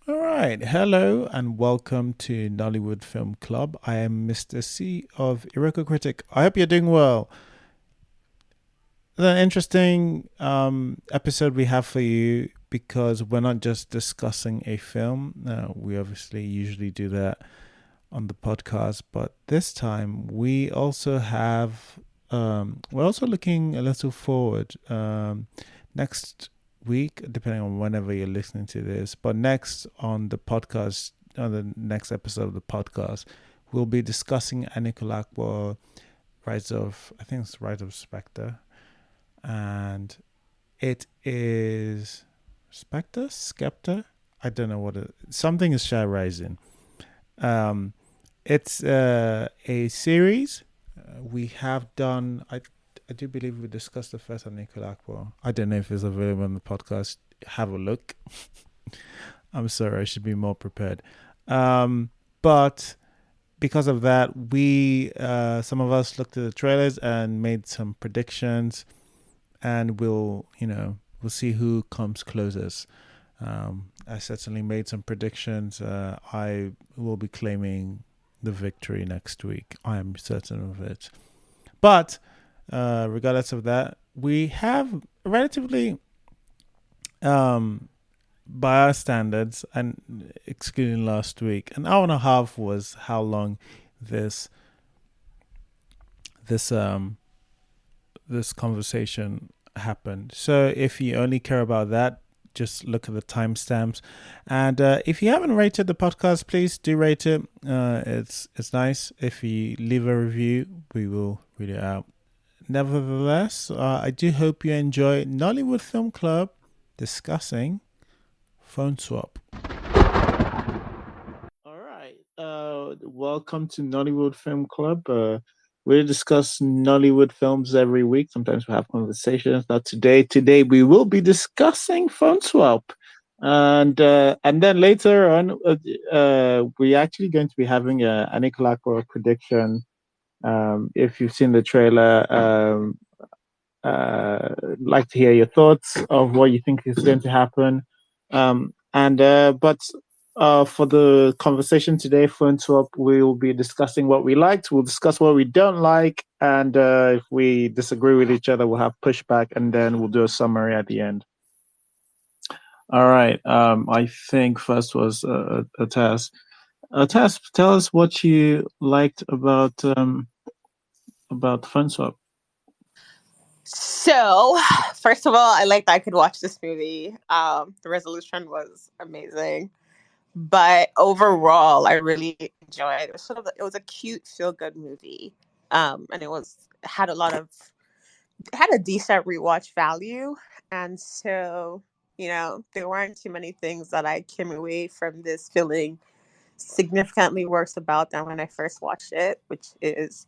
All right. Hello and welcome to Nollywood Film Club. I am Mr. C of Iroko Critic. I hope you're doing well. An interesting episode we have for you because we're not just discussing a film. We obviously usually do that on the podcast, but this time we're also looking a little forward. Next week, depending on whenever you're listening to this, but next on the podcast, on the next episode of the podcast, we'll be discussing Anikulapo, I think it's Rise of Spectre, and it is Skepta. I don't know something is Shy Rising. Um, it's a series we have done. I do believe we discussed the first on Anikulapo. I don't know if it's available on the podcast. Have a look. I'm sorry, I should be more prepared. But because of that, we some of us looked at the trailers and made some predictions, and we'll see who comes closest. I certainly made some predictions. I will be claiming the victory next week. I am certain of it. But regardless of that, we have relatively, by our standards, and excluding last week, an hour and a half was how long this this um this conversation happened. So if you only care about that, just look at the timestamps. And if you haven't rated the podcast, please do rate it. It's nice. If you leave a review, we will read it out. Nevertheless, I do hope you enjoy Nollywood Film Club discussing Phone Swap. All right. Welcome to Nollywood Film Club. We discuss Nollywood films every week. Sometimes we have conversations. Not today. Today we will be discussing Phone Swap, and then later on, we're actually going to be having a Anikulapo prediction. If you've seen the trailer, like to hear your thoughts of what you think is going to happen. And but For the conversation today, Phone Swap, we will be discussing what we liked. We'll discuss what we don't like, and if we disagree with each other, we'll have pushback, and then we'll do a summary at the end. All right. I think first was a task. Tess, tell us what you liked about Phone Swap. So, first of all, I liked that I could watch this movie. The resolution was amazing, but overall, I really enjoyed it. It was a cute, feel good movie, and had a lot of it had a decent rewatch value, and so there weren't too many things that I came away from this feeling significantly worse about than when I first watched it, which is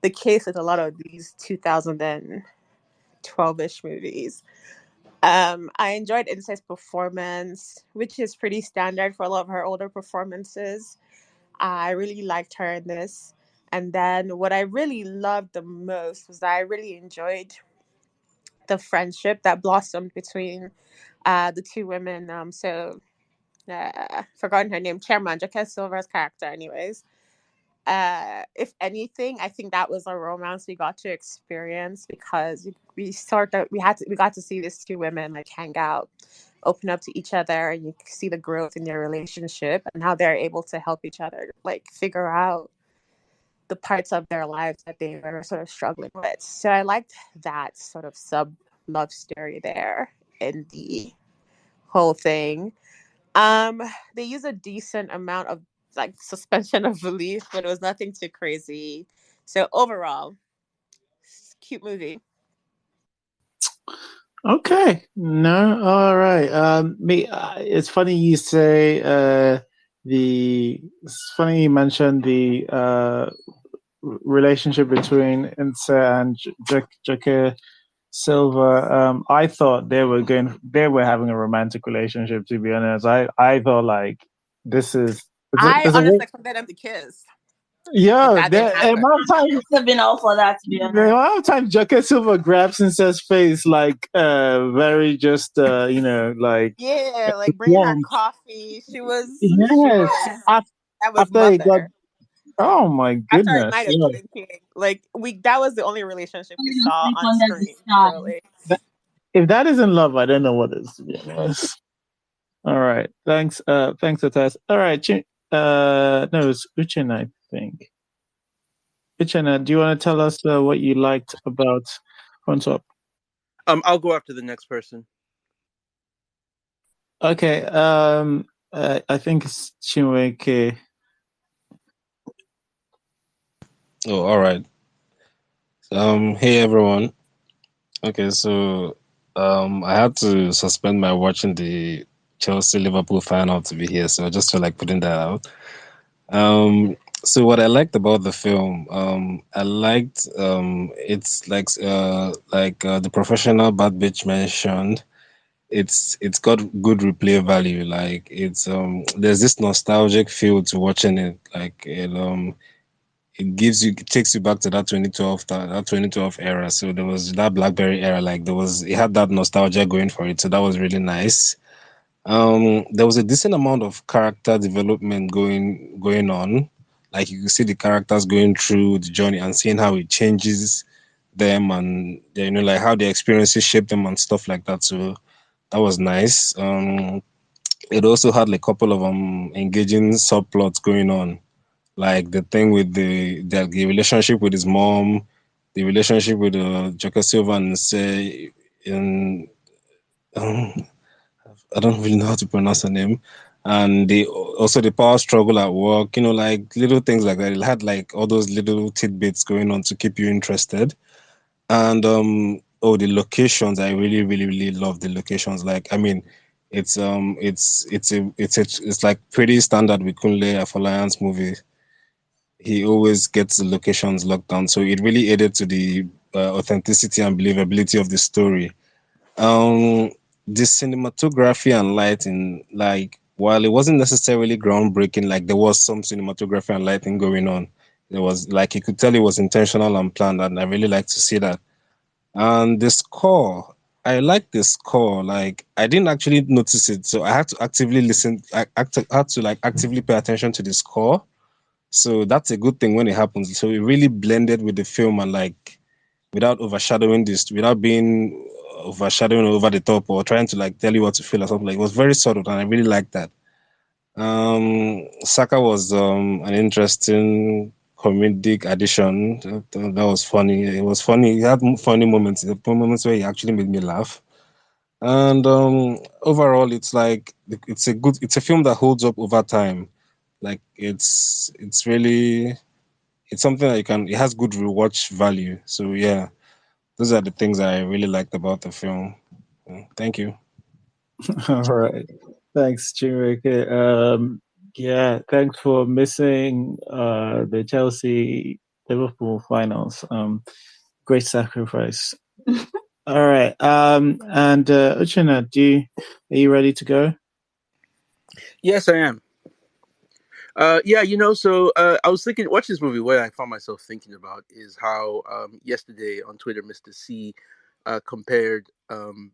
the case with a lot of these 2012-ish movies. I enjoyed Insect's performance, which is pretty standard for a lot of her older performances. I really liked her in this. And then what I really loved the most was that I really enjoyed the friendship that blossomed between the two women. Forgotten her name, Chairman, Jacques Silver's character, anyways. If anything, I think that was a romance we got to experience because we got to see these two women like hang out, open up to each other, and you see the growth in their relationship and how they're able to help each other like figure out the parts of their lives that they were sort of struggling with. So I liked that sort of sub love story there in the whole thing. They use a decent amount of like suspension of belief, but it was nothing too crazy. So overall, cute movie. Okay. No. All right. It's funny you say it's funny you mentioned the relationship between Insa and Jackie Silver. I thought they were having a romantic relationship. To be honest, I thought like this is. I honestly expected them to kiss. But Yeah, that didn't the happen. amount of time, Must have been all for that, to be the honest. amount of time Joker Silver grabs Princess face, like, very just, like, Yeah, like bringing her warm. coffee. She Yes, was, af- that was after he got, mother. oh my After a goodness, night of yeah. drinking, like that was the only relationship we You saw sleep on under the screen, sky. really. If that isn't love, I don't know what is, to be honest. All right. Thanks, Atas. All right. No, it's Uchenna, I think. Uchenna, do you want to tell us what you liked about Front Up? I'll go after the next person. Okay. I think it's Chinweke. Oh, all right. Hey everyone. Okay, so I had to suspend my watching the Chelsea Liverpool final to be here, so I just feel like putting that out. So what I liked about the film, I liked it's like the professional bad bitch mentioned. It's got good replay value. Like it's there's this nostalgic feel to watching it. Like it takes you back to that 2012 that 2012 era. So there was that BlackBerry era. Like it had that nostalgia going for it. So that was really nice. There was a decent amount of character development going on. Like you see the characters going through the journey and seeing how it changes them, and like how their experiences shape them and stuff like that. So that was nice. It also had like a couple of engaging subplots going on, like the thing with the relationship with his mom, the relationship with Joker Silva and say in um, I don't really know how to pronounce her name, and also the power struggle at work. Like little things like that. It had like all those little tidbits going on to keep you interested. And the locations, I really really really love the locations. Like, I mean, it's like pretty standard with Kunle Afolayan's movie. He always gets the locations locked down, so it really added to the authenticity and believability of the story. The cinematography and lighting, like, while it wasn't necessarily groundbreaking, like there was some cinematography and lighting going on. There was, like, you could tell it was intentional and planned, and I really like to see that. And the score, I like the score. Like, I didn't actually notice it, so I had to actively listen. Had to like actively pay attention to the score. So that's a good thing when it happens. So it really blended with the film, and like without overshadowing this, without being overshadowing over the top or trying to like tell you what to feel or something. Like, it was very subtle, and I really liked that. Saka was an interesting comedic addition. That was funny. It was funny. He had funny moments. Moments where he actually made me laugh. And overall, it's a film that holds up over time. Like, it's really, it's something that it has good rewatch value. So yeah, those are the things I really liked about the film. Thank you. All right. Thanks, Chinweke. Yeah, thanks for missing the Chelsea Liverpool finals. Great sacrifice. All right. And Uchenna, are you ready to go? Yes, I am. Yeah, so I was thinking, watch this movie. What I found myself thinking about is how yesterday on Twitter, Mr. C compared Kunle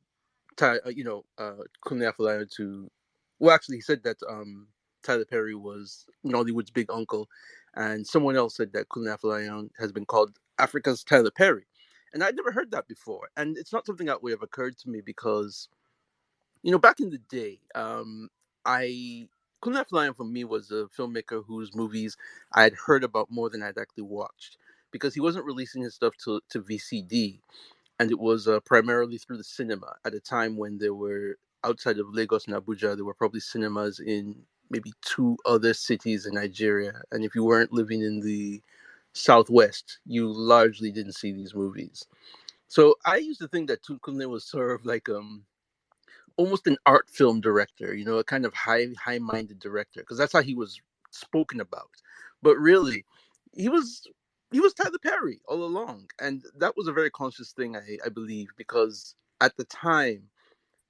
Afolayan to. Well, actually, he said that Tyler Perry was Nollywood's big uncle, and someone else said that Kunle Afolayan has been called Africa's Tyler Perry, and I'd never heard that before. And it's not something that would have occurred to me because back in the day, I Kunle Afolayan for me was a filmmaker whose movies I had heard about more than I'd actually watched because he wasn't releasing his stuff to VCD, and it was primarily through the cinema at a time when there were outside of Lagos and Abuja, there were probably cinemas in maybe two other cities in Nigeria, and if you weren't living in the southwest, you largely didn't see these movies. So I used to think that Kunle was sort of like almost an art film director, a kind of high-minded director, because that's how he was spoken about. But really, he was he was Tyler Perry all along, and that was a very conscious thing, I believe, because at the time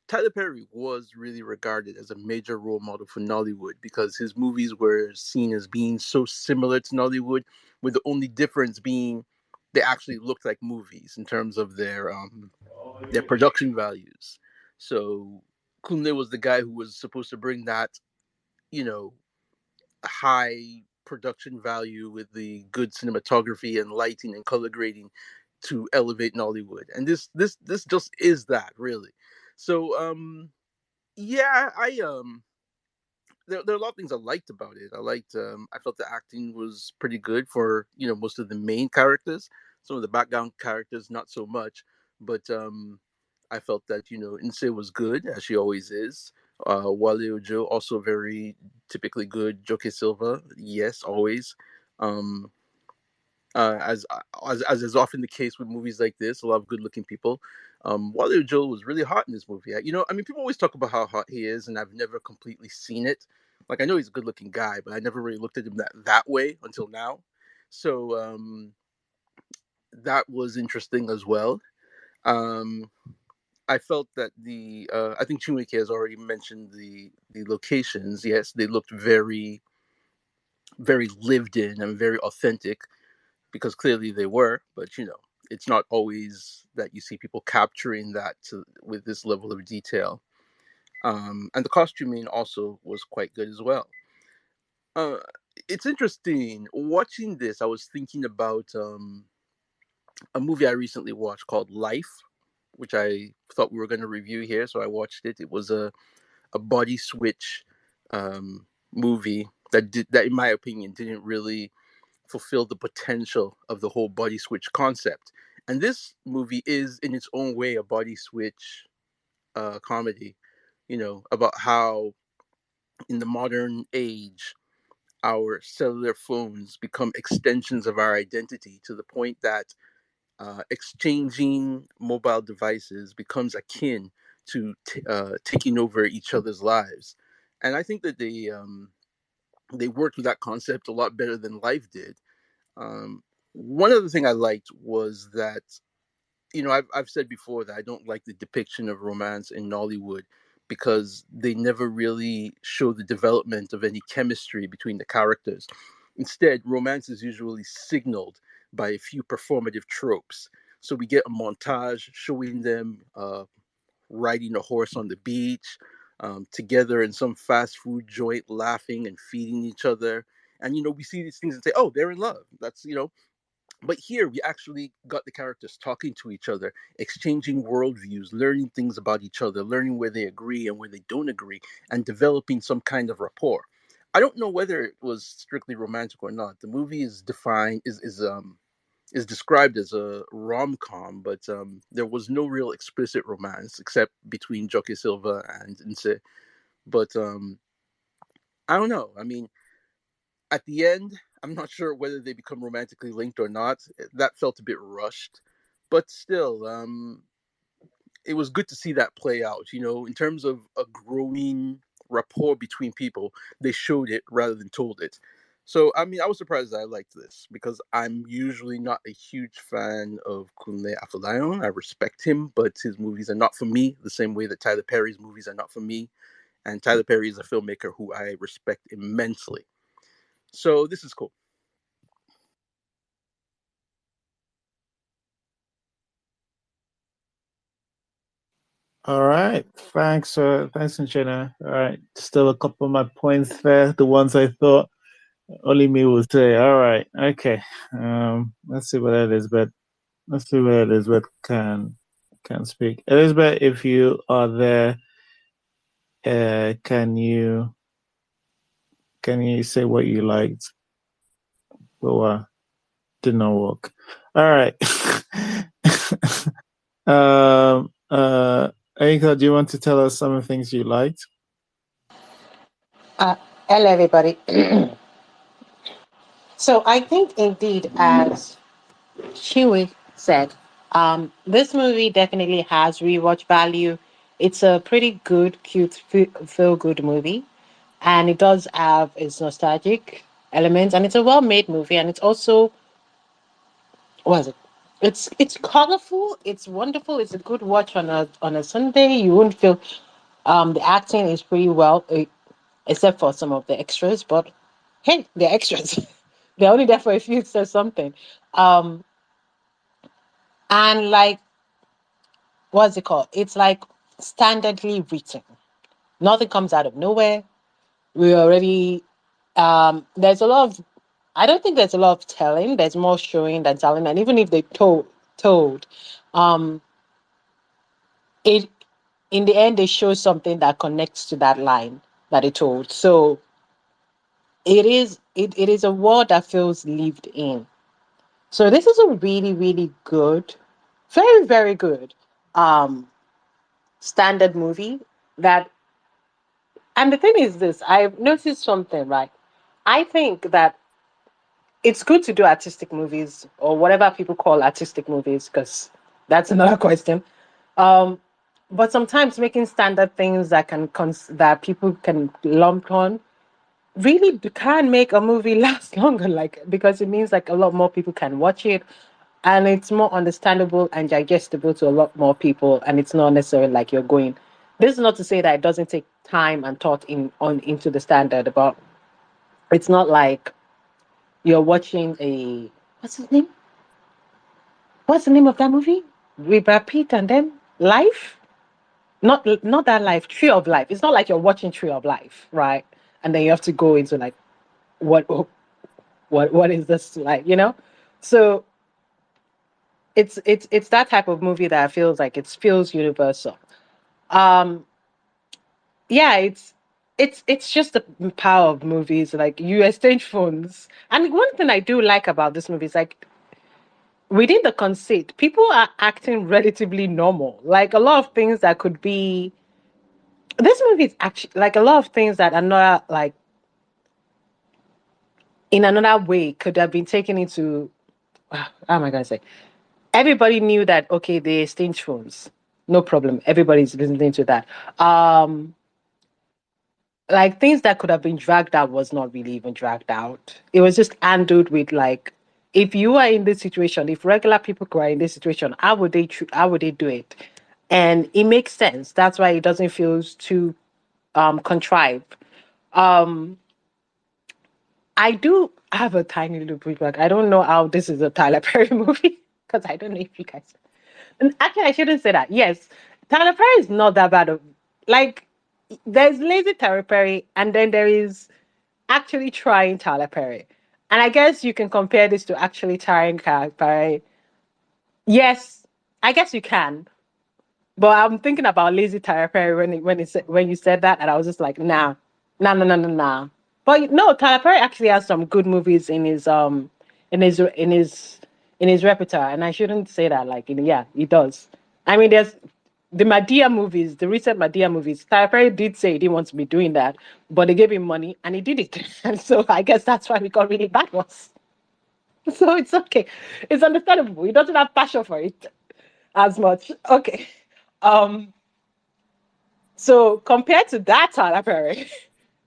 Tyler Perry was really regarded as a major role model for Nollywood because his movies were seen as being so similar to Nollywood, with the only difference being they actually looked like movies in terms of their production values. So Kunle was the guy who was supposed to bring that, you know, high production value with the good cinematography and lighting and color grading to elevate Nollywood. And this just is that really. So yeah, there are a lot of things I liked about it. I felt the acting was pretty good for, most of the main characters. Some of the background characters not so much, but I felt that Inse was good as she always is. Wale Ojo also very typically good. Joke Silva, yes, always. Um, as is often the case with movies like this, a lot of good-looking people. Wale Ojo was really hot in this movie. I mean, people always talk about how hot he is, and I've never completely seen it. Like, I know he's a good-looking guy, but I never really looked at him that way until now. So that was interesting as well. Um, I felt that I think Chinwike has already mentioned the locations. Yes, they looked very, very lived in and very authentic because clearly they were. But it's not always that you see people capturing that with this level of detail. And the costuming also was quite good as well. Uh, it's interesting watching this. I was thinking about a movie I recently watched called Life, which I thought we were going to review here. So I watched it. It was a body switch movie that, in my opinion, didn't really fulfill the potential of the whole body switch concept. And this movie is, in its own way, a body switch comedy. About how in the modern age, our cellular phones become extensions of our identity to the point that exchanging mobile devices becomes akin to taking over each other's lives. And I think that they worked with that concept a lot better than Life did. One other thing I liked was that I've said before that I don't like the depiction of romance in Nollywood because they never really show the development of any chemistry between the characters. Instead, romance is usually signaled by a few performative tropes. So we get a montage showing them riding a horse on the beach, together in some fast food joint, laughing and feeding each other. And we see these things and say, "Oh, they're in love." But here we actually got the characters talking to each other, exchanging worldviews, learning things about each other, learning where they agree and where they don't agree, and developing some kind of rapport. I don't know whether it was strictly romantic or not. The movie is defined is described as a rom com, but there was no real explicit romance except between Joke Silva and Nse. But I don't know. I mean, at the end, I'm not sure whether they become romantically linked or not. That felt a bit rushed, but still, it was good to see that play out. In terms of a growing rapport between people, they showed it rather than told it. So, I mean, I was surprised that I liked this because I'm usually not a huge fan of Kunle Afolayan. I respect him, but his movies are not for me the same way that Tyler Perry's movies are not for me. And Tyler Perry is a filmmaker who I respect immensely. So, this is cool. All right. Thanks, Jenna. All right. Still a couple of my points there. The ones I thought only me will say. All right. Okay. Let's see what Elizabeth. Let's see what Elizabeth can speak. Elizabeth, if you are there, can you say what you liked? Well, did not work. All right. Aika, do you want to tell us some of the things you liked? Uh, Hello, everybody. So I think indeed, as Chewy said, this movie definitely has rewatch value. It's a pretty good, cute, feel good movie, and it does have its nostalgic elements, and it's a well made movie, and it's also what is it? It's colorful. It's wonderful. It's a good watch on a Sunday. You won't feel the acting is pretty well, except for some of the extras. But hey, they're extras. They're only there for a few, so something. Um, and like, what's it called? It's like standardly written. Nothing comes out of nowhere. We already there's a lot of I don't think there's a lot of telling. There's more showing than telling. And even if they told, um, it in the end they show something that connects to that line that it told. So it is a world that feels lived in. So this is a really, really good, very, very good um standard movie that and the thing is this, I've noticed something, right? I think that it's good to do artistic movies or whatever people call artistic movies, because that's another question. Um, but sometimes making standard things that that people can lump on really can make a movie last longer, like because it means like a lot more people can watch it, and it's more understandable and digestible to a lot more people, and it's not necessarily like you're going. This is not to say that it doesn't take time and thought into the standard, but it's not like you're watching a what's his name? What's the name of that movie? With Brad Pitt and them? Life? Not that Life. Tree of Life. It's not like you're watching Tree of Life, right? And then you have to go into like what what is this like? So it's that type of movie that feels like it feels universal. Um, yeah, it's just the power of movies. Like you exchange phones, and one thing I do like about this movie is like within the conceit, people are acting relatively normal. Like a lot of things that could be this movie is actually like a lot of things that another like in another way could have been taken into how am I gonna say? Everybody knew that okay, they exchange phones. No problem. Everybody's listening to that. Um like things that could have been dragged out was not really even dragged out. It was just handled with like if you are in this situation, if regular people were in this situation, how would they do it? And it makes sense. That's why it doesn't feel too contrived. Um I do have a tiny little pushback. I don't know how this is a Tyler Perry movie because I don't know if you guys. And actually, I shouldn't say that. Yes, Tyler Perry is not that bad. Like, there's lazy Tyler Perry, and then there is actually trying Tyler Perry. And I guess you can compare this to actually trying Tyler Perry. Yes, I guess you can. But I'm thinking about lazy Tyler Perry when you said that, and I was just like, nah, nah, nah, nah, nah, nah. But no, Tyler Perry actually has some good movies in his in his in his repertoire, and I shouldn't say that. Like, yeah, he does. I mean, there's the Madea movies, the recent Madea movies. Tyler Perry did say he didn't want to be doing that, but they gave him money, and he did it. And so I guess that's why we got really bad ones. So it's okay. It's understandable. He doesn't have passion for it as much. Okay. Um, so compared to that Tyler Perry,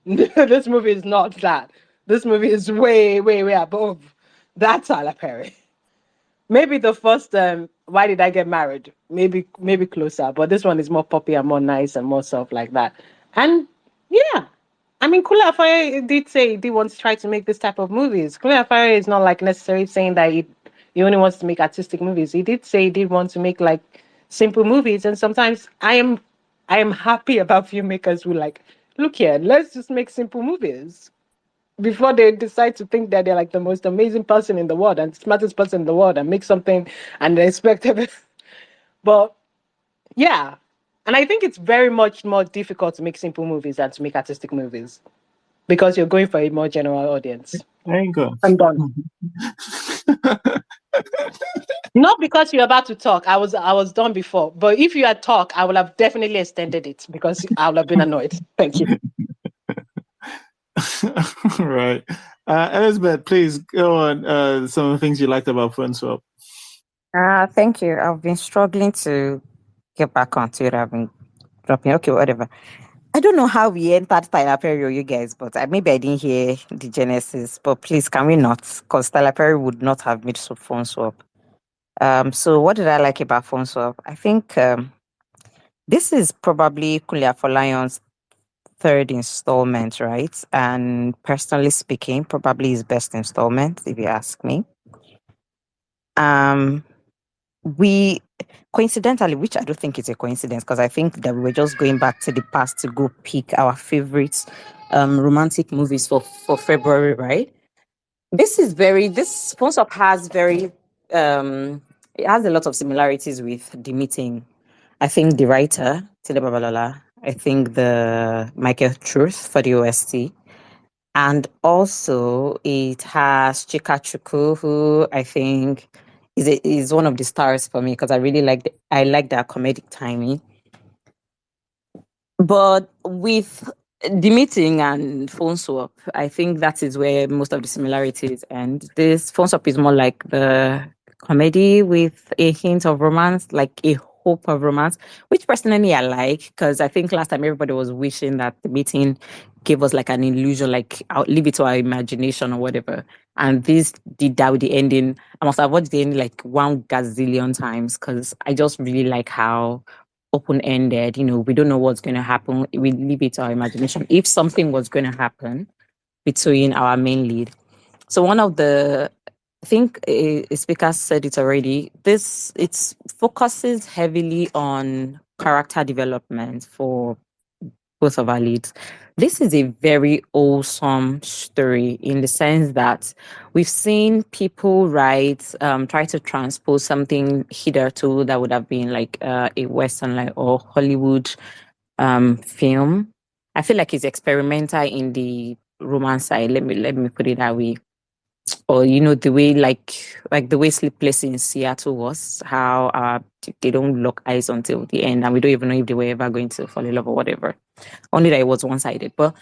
this movie is not that. This movie is way, way, way above that Tyler Perry. Maybe the first Why Did I Get Married? Maybe closer, but this one is more poppy and more nice and more stuff like that. And yeah. I mean, Kunle Afolayan did say he did want to try to make this type of movies. Kunle Afolayan is not like necessarily saying that he only wants to make artistic movies. He did say he did want to make like simple movies. And sometimes I am happy about filmmakers who like, look here, let's just make simple movies before they decide to think that they're like the most amazing person in the world and smartest person in the world and make something and they expect everything. But yeah. And I think it's very much more difficult to make simple movies than to make artistic movies because you're going for a more general audience. There you go. I'm done. Not because you're about to talk. I was done before. But if you had talked, I would have definitely extended it because I would have been annoyed. Thank you. Right. Elizabeth, please go on some of the things you liked about Phone Swap. Thank you. I've been struggling to get back onto it. I've been dropping. Okay, whatever. I don't know how we entered Tyler Perry or you guys, but maybe I didn't hear the genesis. But please, can we not? Because Tyler Perry would not have made Phone Swap. So what did I like about Phone Swap? I think this is probably Kunle Afolayan's third installment, right? And personally speaking, probably his best installment, if you ask me. Um, we coincidentally, which I don't think is a coincidence, because I think that we were just going back to the past to go pick our favorite romantic movies for February, right? This Phones Up has very it has a lot of similarities with The Meeting. I think the writer, Tile Babalola, I think the Michael Truth for the OST. And also it has Chika Chukwu, who I think is one of the stars for me because I like that comedic timing. But with The Meeting and Phone Swap, I think that is where most of the similarities end. This Phone Swap is more like the comedy with a hint of romance, like a hope of romance, which personally I like because I think last time everybody was wishing that The Meeting gave us like an illusion, like I'll leave it to our imagination or whatever. And this did that with the ending. I must have watched the ending like one gazillion times because I just really like how open-ended. We don't know what's going to happen. We leave it to our imagination. If something was going to happen between our main lead. So one of the, I think a speaker said it already. It focuses heavily on character development for both of our leads. This is a very awesome story in the sense that we've seen people try to transpose something hitherto that would have been like a Western like or Hollywood film. I feel like it's experimental in the romance side. Let me put it that way. Or the way like the way Sleepless in Seattle was, how they don't lock eyes until the end, and we don't even know if they were ever going to fall in love or whatever. Only that it was one sided. But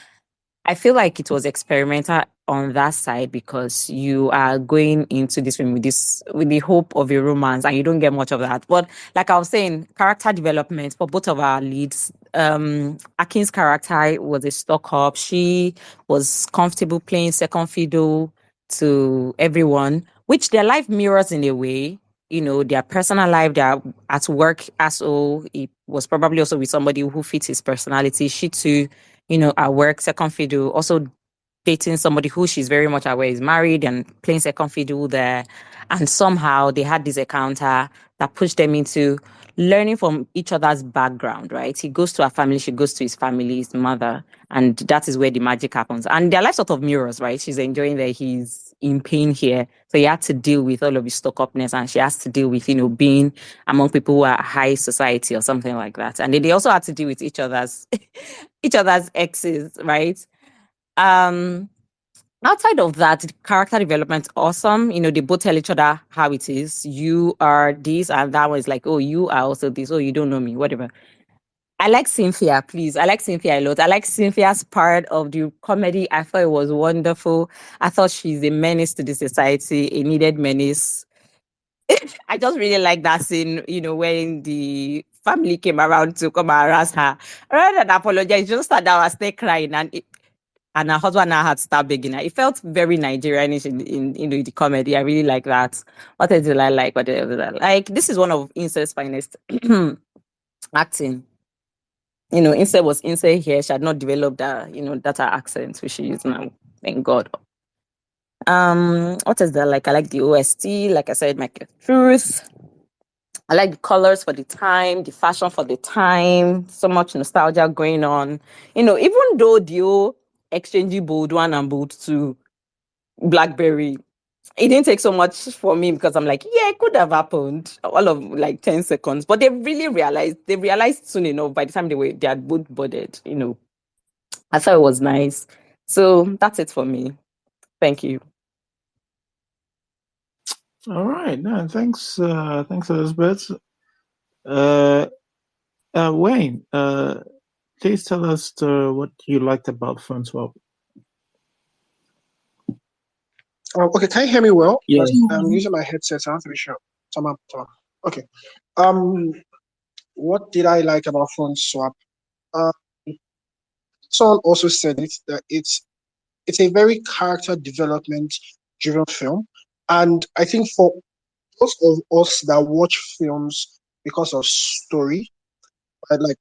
I feel like it was experimental on that side because you are going into this film with the hope of a romance and you don't get much of that. But like I was saying, character development for both of our leads. Akin's character was a stock up. She was comfortable playing second fiddle to everyone, which their life mirrors in a way. Their personal life, they're at work as well. It was probably also with somebody who fits his personality. She too, at work, second fiddle, also dating somebody who she's very much aware is married and playing second fiddle there. And somehow they had this encounter that pushed them into learning from each other's background, right? He goes to her family, she goes to his family, his mother, and that is where the magic happens. And their life sort of mirrors, right? She's enjoying that he's in pain here. So he had to deal with all of his stuck upness and she has to deal with, being among people who are high society or something like that. And then they also had to deal with each other's each other's exes, right? Um, Outside of that, the character development awesome. They both tell each other how it is. You are this, and that one is like, oh, you are also this. Oh, you don't know me, whatever. I like Cynthia, please. I like Cynthia a lot. I like Cynthia's part of the comedy. I thought it was wonderful. I thought she's a menace to the society, a needed menace. I just really like that scene, when the family came around to come and harass her. Rather than apologize, she just sat down and stay crying and her husband now had to start begging her. It felt very Nigerianish in the comedy. I really like that. What else did I like? What else did I like? This is one of Ince's finest acting. Ince was Ince here. She had not developed that, that her accent, which she is now. Thank God. What is that like? I like the OST, like I said, Michael Truth. I like the colors for the time, the fashion for the time, so much nostalgia going on. Even though the old exchanging bold one and bold two Blackberry, it didn't take so much for me because I'm like, yeah, it could have happened all of like 10 seconds. But they realized soon enough by the time they had both boarded, I thought it was nice. So that's it for me. Thank you. All right. No, thanks, Elizabeth. Wayne, please tell us what you liked about Phone Swap. Okay, can you hear me well? Yeah. I'm using my headset, so I have to be sure. Tamam. Okay. What did I like about Phone Swap? Uh, Someone also said it that it's a very character development driven film, and I think for most of us that watch films because of story, right? Like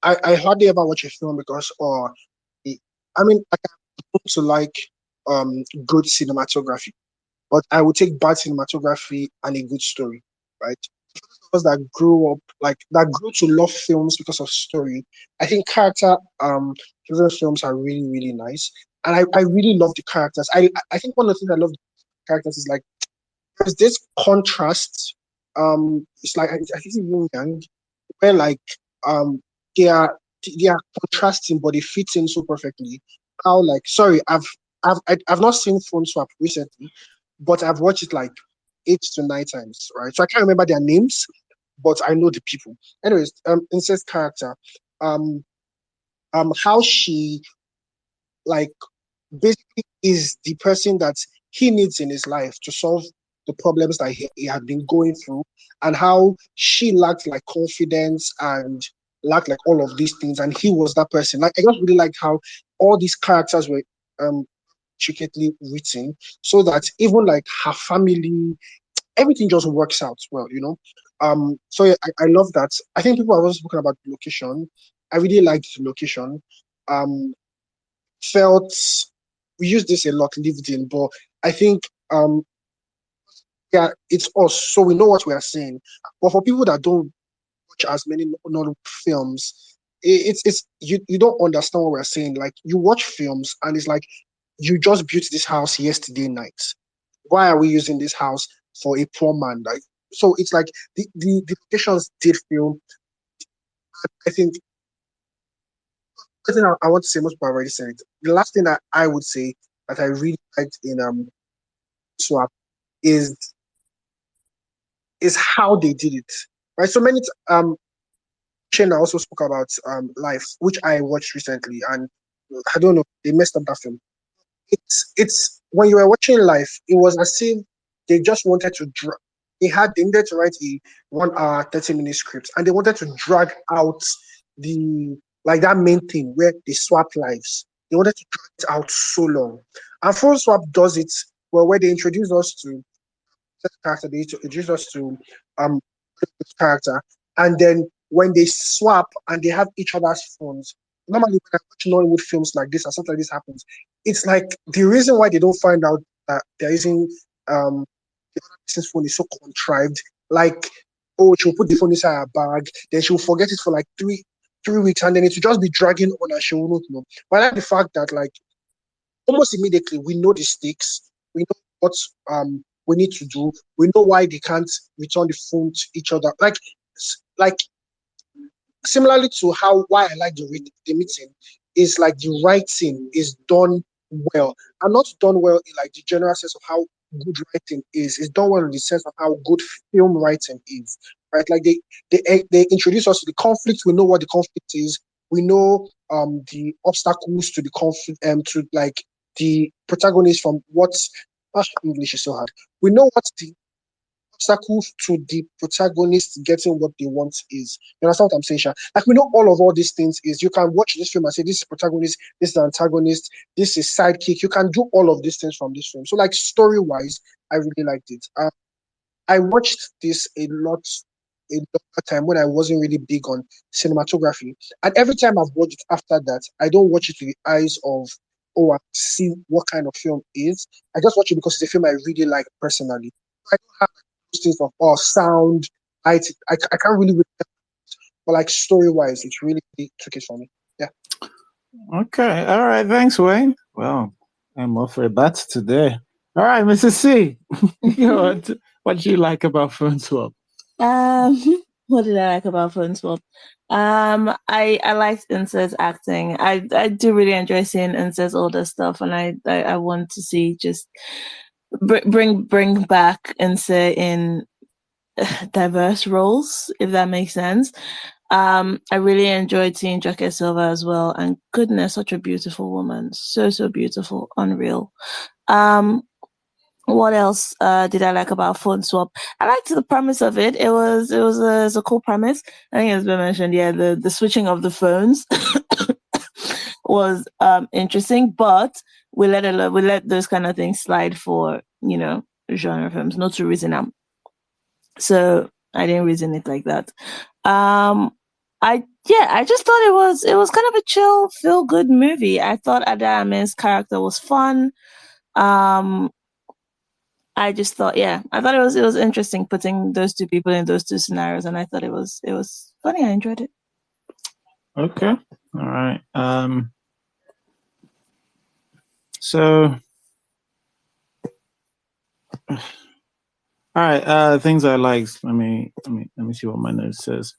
I hardly ever watch a film because I mean I come to like good cinematography, but I would take bad cinematography and a good story, right? Us that grew up like that grew to love films because of story. I think character driven films are really, really nice. And I really love the characters. I think one of the things I love characters is like there's this contrast. It's like I think it's yin yang, where like um they are they are contrasting, but they fit in so perfectly. How like sorry, I've not seen Phone Swap recently, but I've watched it like 8 to 9 times, right? So I can't remember their names, but I know the people. Anyways, Incest character, um, how she like basically is the person that he needs in his life to solve the problems that he had been going through, and how she lacked like confidence and lacked like all of these things, and he was that person. Like I just really like how all these characters were intricately written, so that even like her family, everything just works out well, you know. So yeah, I love that. I think people have also spoken about the location. I really liked the location. Um, felt we use this a lot, lived in, but I think yeah, it's us, so we know what we are saying. But for people that don't watch as many Nollywood films, it's you don't understand what we're saying. Like you watch films and it's like you just built this house yesterday night. Why are we using this house for a poor man? Like so it's like the locations did feel I think the thing I want to say most people have already said it. The last thing that I would say that I really liked in Swap is how they did it. Right. So many Shane also spoke about Life, which I watched recently, and I don't know, they messed up that film. It's when you were watching Life, it was as if they just wanted to they needed to write a 1 hour 30 minute script, and they wanted to drag out the like that main thing where they swap lives. They wanted to drag it out so long, and Full Swap does it well, where they introduce us to character, they introduce us to um character, and then when they swap and they have each other's phones. Normally, when I watch Nollywood films like this, or something like this happens, it's like the reason why they don't find out that they're using the other person's phone is so contrived. Like, oh, she'll put the phone inside her bag, then she'll forget it for like 3 weeks, and then it will just be dragging on, and she will not know. But I like the fact that like almost immediately we know the stakes, we know what we need to do, we know why they can't return the phone to each other. Like similarly to how why I like the meeting is like the writing is done well, and not done well in like the general sense of how good writing is. It's done well in the sense of how good film writing is. Right, like they introduce us to the conflict. We know what the conflict is. We know the obstacles to the conflict to like the protagonist from what's English is so hard. We know what the obstacles to the protagonist getting what they want is. You understand what I'm saying, Sha? Like we know all these things is you can watch this film and say this is protagonist, this is antagonist, this is sidekick. You can do all of these things from this film. So like story wise, I really liked it. I watched this a longer time when I wasn't really big on cinematography. And every time I've watched it after that, I don't watch it with the eyes of, oh, I see what kind of film it is. I just watch it because it's a film I really like personally. I don't have those things of, oh, sound, light. I can't really, but like story wise, it really took it for me. Yeah. Okay. All right. Thanks, Wayne. Well, I'm off for a bat today. All right, Mrs. C. What do you like about Phone Swap? What did I like about Phone Swap? I liked Insert's acting. I do really enjoy seeing Insert's older stuff, and I want to see just bring back Insert in diverse roles, if that makes sense. I really enjoyed seeing Joke Silva as well, and goodness, such a beautiful woman, so beautiful, unreal. What else did I like about Phone Swap? I liked the premise of it. It was a cool premise. I think it's been mentioned. Yeah, the switching of the phones was interesting, but we let those kind of things slide for genre films. Not to reason So I didn't reason it like that. I just thought it was kind of a chill, feel good movie. I thought Adame's character was fun. I just thought, I thought it was interesting putting those two people in those two scenarios, and I thought it was funny. I enjoyed it. Okay, all right. So, all right. Things I liked. Let me see what my note says.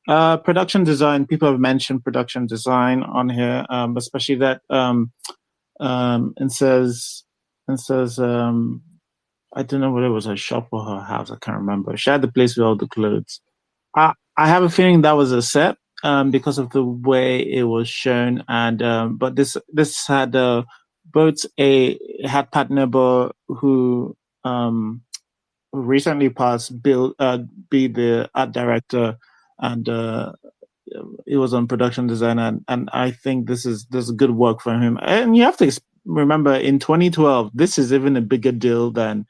Production design. People have mentioned production design on here, especially that and says I don't know whether it was her shop or her house. I can't remember. She had the place with all the clothes. I have a feeling that was a set because of the way it was shown, and but this had both had Pat Nebo who recently passed, be the art director, and it was on production design, and I think this is good work from him. And you have to remember, in 2012, this is even a bigger deal than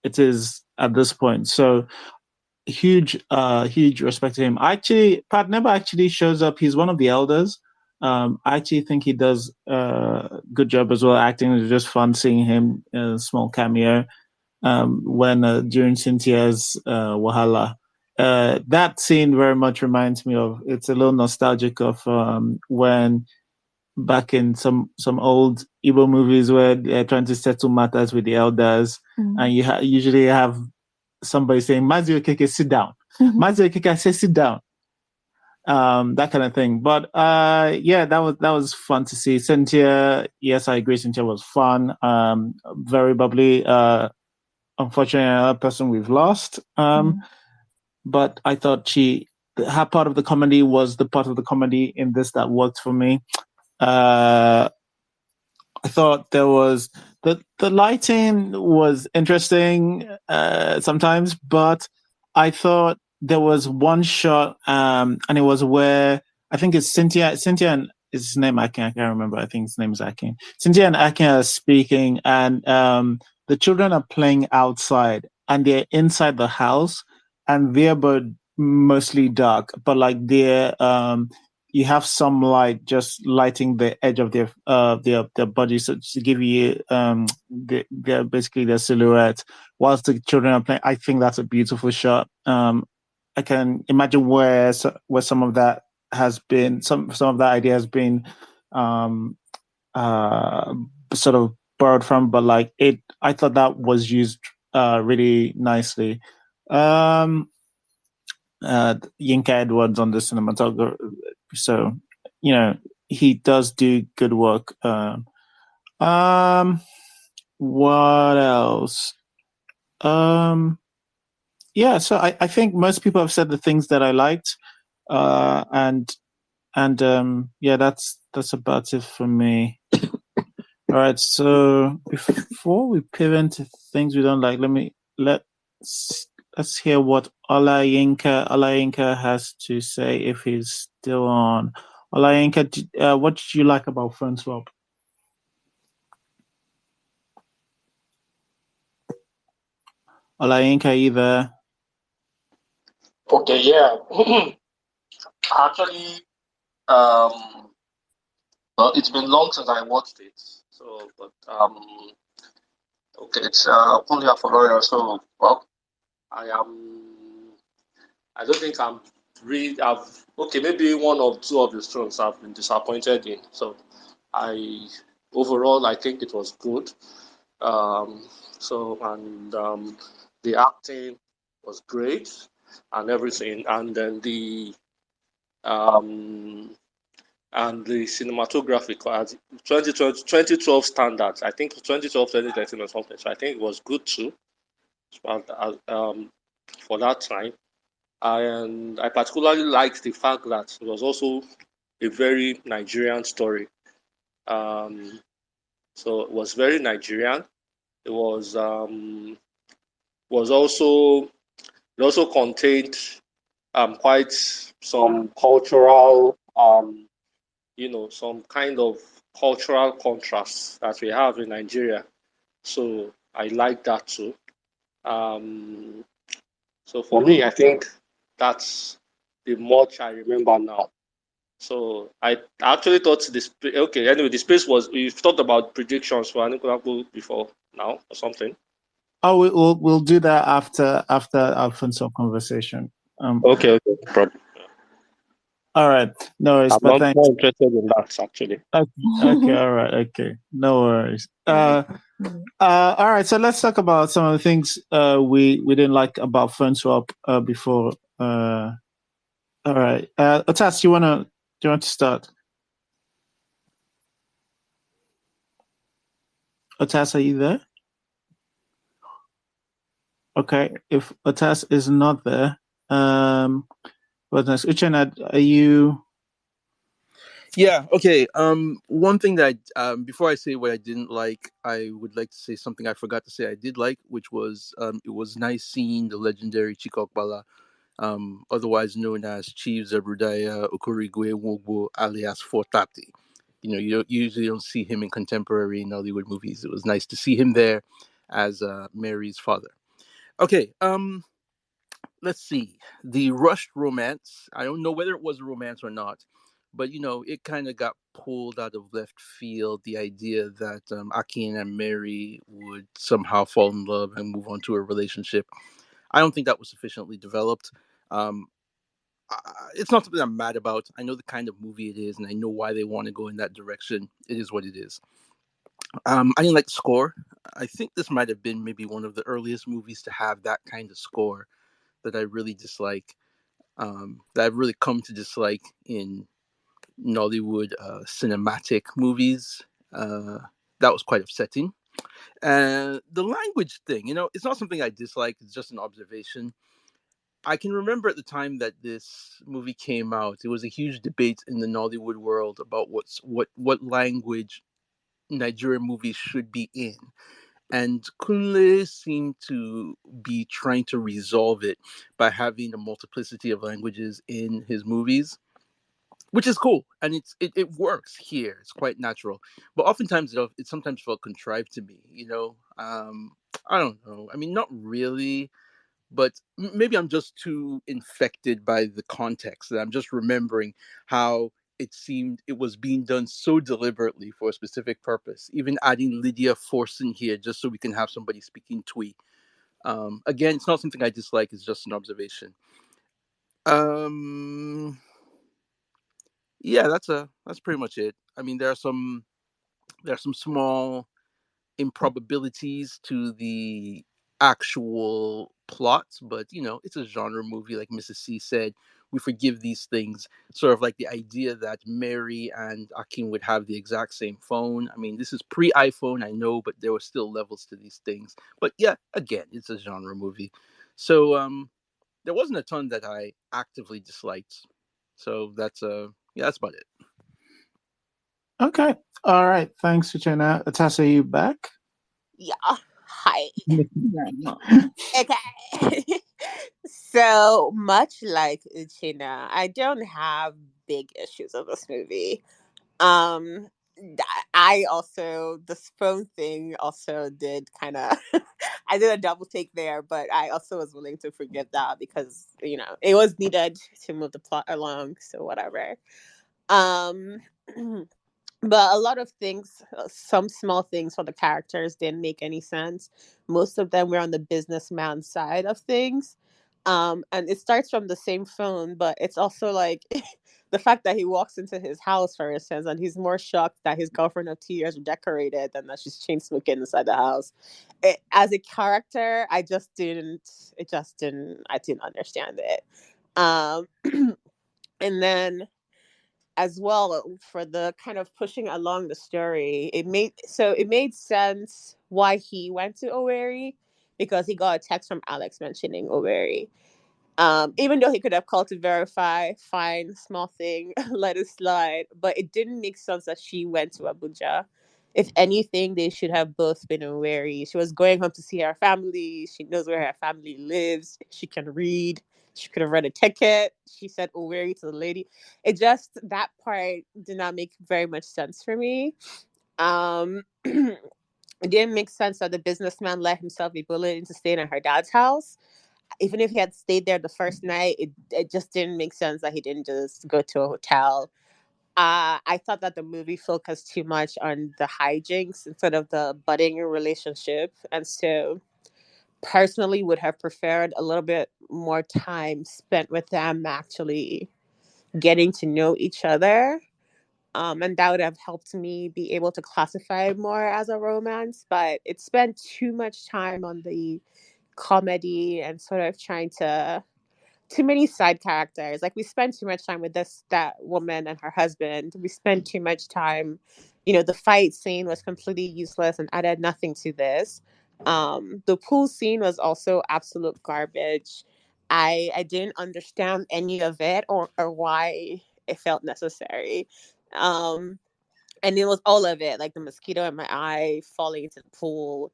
it is at this point. So huge respect to him. Actually, Pat never actually shows up. He's one of the elders. I actually think he does a good job as well acting. It's just fun seeing him in a small cameo when during Cynthia's Wahala. That scene very much reminds me of, it's a little nostalgic of when back in some old Igbo movies where they're trying to settle matters with the elders, and you usually have somebody saying, Mazi Okeke, sit down. Mazi Okeke, I say, sit down. That kind of thing. But that was fun to see. Cynthia, yes, I agree. Cynthia was fun. Very bubbly. Unfortunately, another person we've lost. But I thought her part of the comedy was the part of the comedy in this that worked for me. I thought there was the lighting was interesting sometimes, but I thought there was one shot, and it was where I think it's Cynthia and is his name Akin? I can't remember. I think his name is Akin. Cynthia and Akin are speaking, and the children are playing outside, and they're inside the house, and they're but mostly dark, but like they're you have some light just lighting the edge of their body, so to give you their basically their silhouette whilst the children are playing. I think that's a beautiful shot. I can imagine where some of that has been, some of that idea has been sort of borrowed from, but like I thought that was used really nicely. Yinka Edwards on the cinematography, so he does do good work. What else? So I think most people have said the things that I liked, and that's about it for me. All right, so before we pivot to things we don't like, let's hear what Olayinka has to say, if he's still on. Olayinka, what did you like about Phone Swap? Olayinka, either. Okay, yeah. Actually, well, it's been long since I watched it. So, but okay, it's Kunle Afolayan. So, well, I am. I don't think I'm really. Okay, maybe one or two of the songs I've been disappointed in. So, overall I think it was good. And the acting was great and everything, and then um the cinematography at 2012 standards. I think 2012, 2013 or something. So I think it was good too, for that time. And I particularly liked the fact that it was also a very Nigerian story. So it was very Nigerian. It was also it also contained quite some cultural some kind of cultural contrasts that we have in Nigeria. So I like that too. So for me, I think that's the much I remember now. So I actually thought this. Okay, anyway, the space was. We've talked about predictions for Anikulapo before now or something. Oh, we'll do that after our phone conversation. Okay, problem. All right, no worries. I'm But not thanks. more interested in that actually. Okay, all right, okay, no worries. All right, so let's talk about some of the things we didn't like about phone swap before. All right, Otas, do you want to start? Otas, are you there? Okay, if Otas is not there, what next? Uchenna, are you? Yeah. Okay. One thing that before I say what I didn't like, I would like to say something I forgot to say I did like, which was it was nice seeing the legendary Chikokbala, otherwise known as Chief Zebrudaya Okurigwe Wogbo alias Fortati. You usually don't see him in contemporary Nollywood movies. It was nice to see him there as Mary's father. Okay. Let's see. The rushed romance. I don't know whether it was a romance or not, but it kind of got pulled out of left field. The idea that Akin and Mary would somehow fall in love and move on to a relationship. I don't think that was sufficiently developed. Um, it's not something I'm mad about. I know the kind of movie it is, and I know why they want to go in that direction. It is what it is. I didn't like the score. I think this might have been maybe one of the earliest movies to have that kind of score that I really dislike. That I've really come to dislike in Nollywood cinematic movies. Uh, that was quite upsetting. And the language thing, it's not something I dislike. It's just an observation. I can remember at the time that this movie came out, it was a huge debate in the Nollywood world about what language Nigerian movies should be in. And Kunle seemed to be trying to resolve it by having a multiplicity of languages in his movies, which is cool, and it works here. It's quite natural, but oftentimes it sometimes felt contrived to me. I don't know. I mean, not really, but maybe I'm just too infected by the context that I'm just remembering how it seemed it was being done so deliberately for a specific purpose. Even adding Lydia Forson here just so we can have somebody speaking Twi. Again, it's not something I dislike. It's just an observation. Um, yeah, that's pretty much it. I mean, there are some small improbabilities to the actual plot, but it's a genre movie, like Mrs. C said. We forgive these things. Sort of like the idea that Mary and Akin would have the exact same phone. I mean, this is pre-iPhone, I know, but there were still levels to these things. But yeah, again, it's a genre movie. So there wasn't a ton that I actively disliked. So that's about it. Okay, all right. Thanks, Uchenna. Otas, are you back? Yeah. Hi. Okay. So much like Uchina, I don't have big issues with this movie. Um, I also this phone thing also did kind of I did a double take there, but I also was willing to forgive that because it was needed to move the plot along. So whatever. Um. But a lot of things, some small things for the characters didn't make any sense. Most of them were on the businessman side of things. And it starts from the same phone, but it's also like the fact that he walks into his house, for instance, and he's more shocked that his girlfriend of 2 years decorated than that she's chain smoking inside the house. As a character, I didn't understand it. Um, and then as well for the kind of pushing along the story, it made sense why he went to Oweri because he got a text from Alex mentioning Oweri. Even though he could have called to verify, fine, small thing, let it slide. But it didn't make sense that she went to Abuja. If anything, they should have both been wary. She was going home to see her family. She knows where her family lives. She can read. She could have read a ticket. She said wary to the lady. It just, that part did not make very much sense for me. Um, It didn't make sense that the businessman let himself be bullied into staying at her dad's house. Even if he had stayed there the first night, it just didn't make sense that he didn't just go to a hotel. I thought that the movie focused too much on the hijinks instead of the budding relationship. And so, personally, would have preferred a little bit more time spent with them actually getting to know each other. And that would have helped me be able to classify it more as a romance. But it spent too much time on the comedy and sort of trying to too many side characters. Like we spent too much time with that woman and her husband. We spent too much time, the fight scene was completely useless and added nothing to this. The pool scene was also absolute garbage. I didn't understand any of it or why it felt necessary. And it was all of it, like the mosquito in my eye, falling into the pool.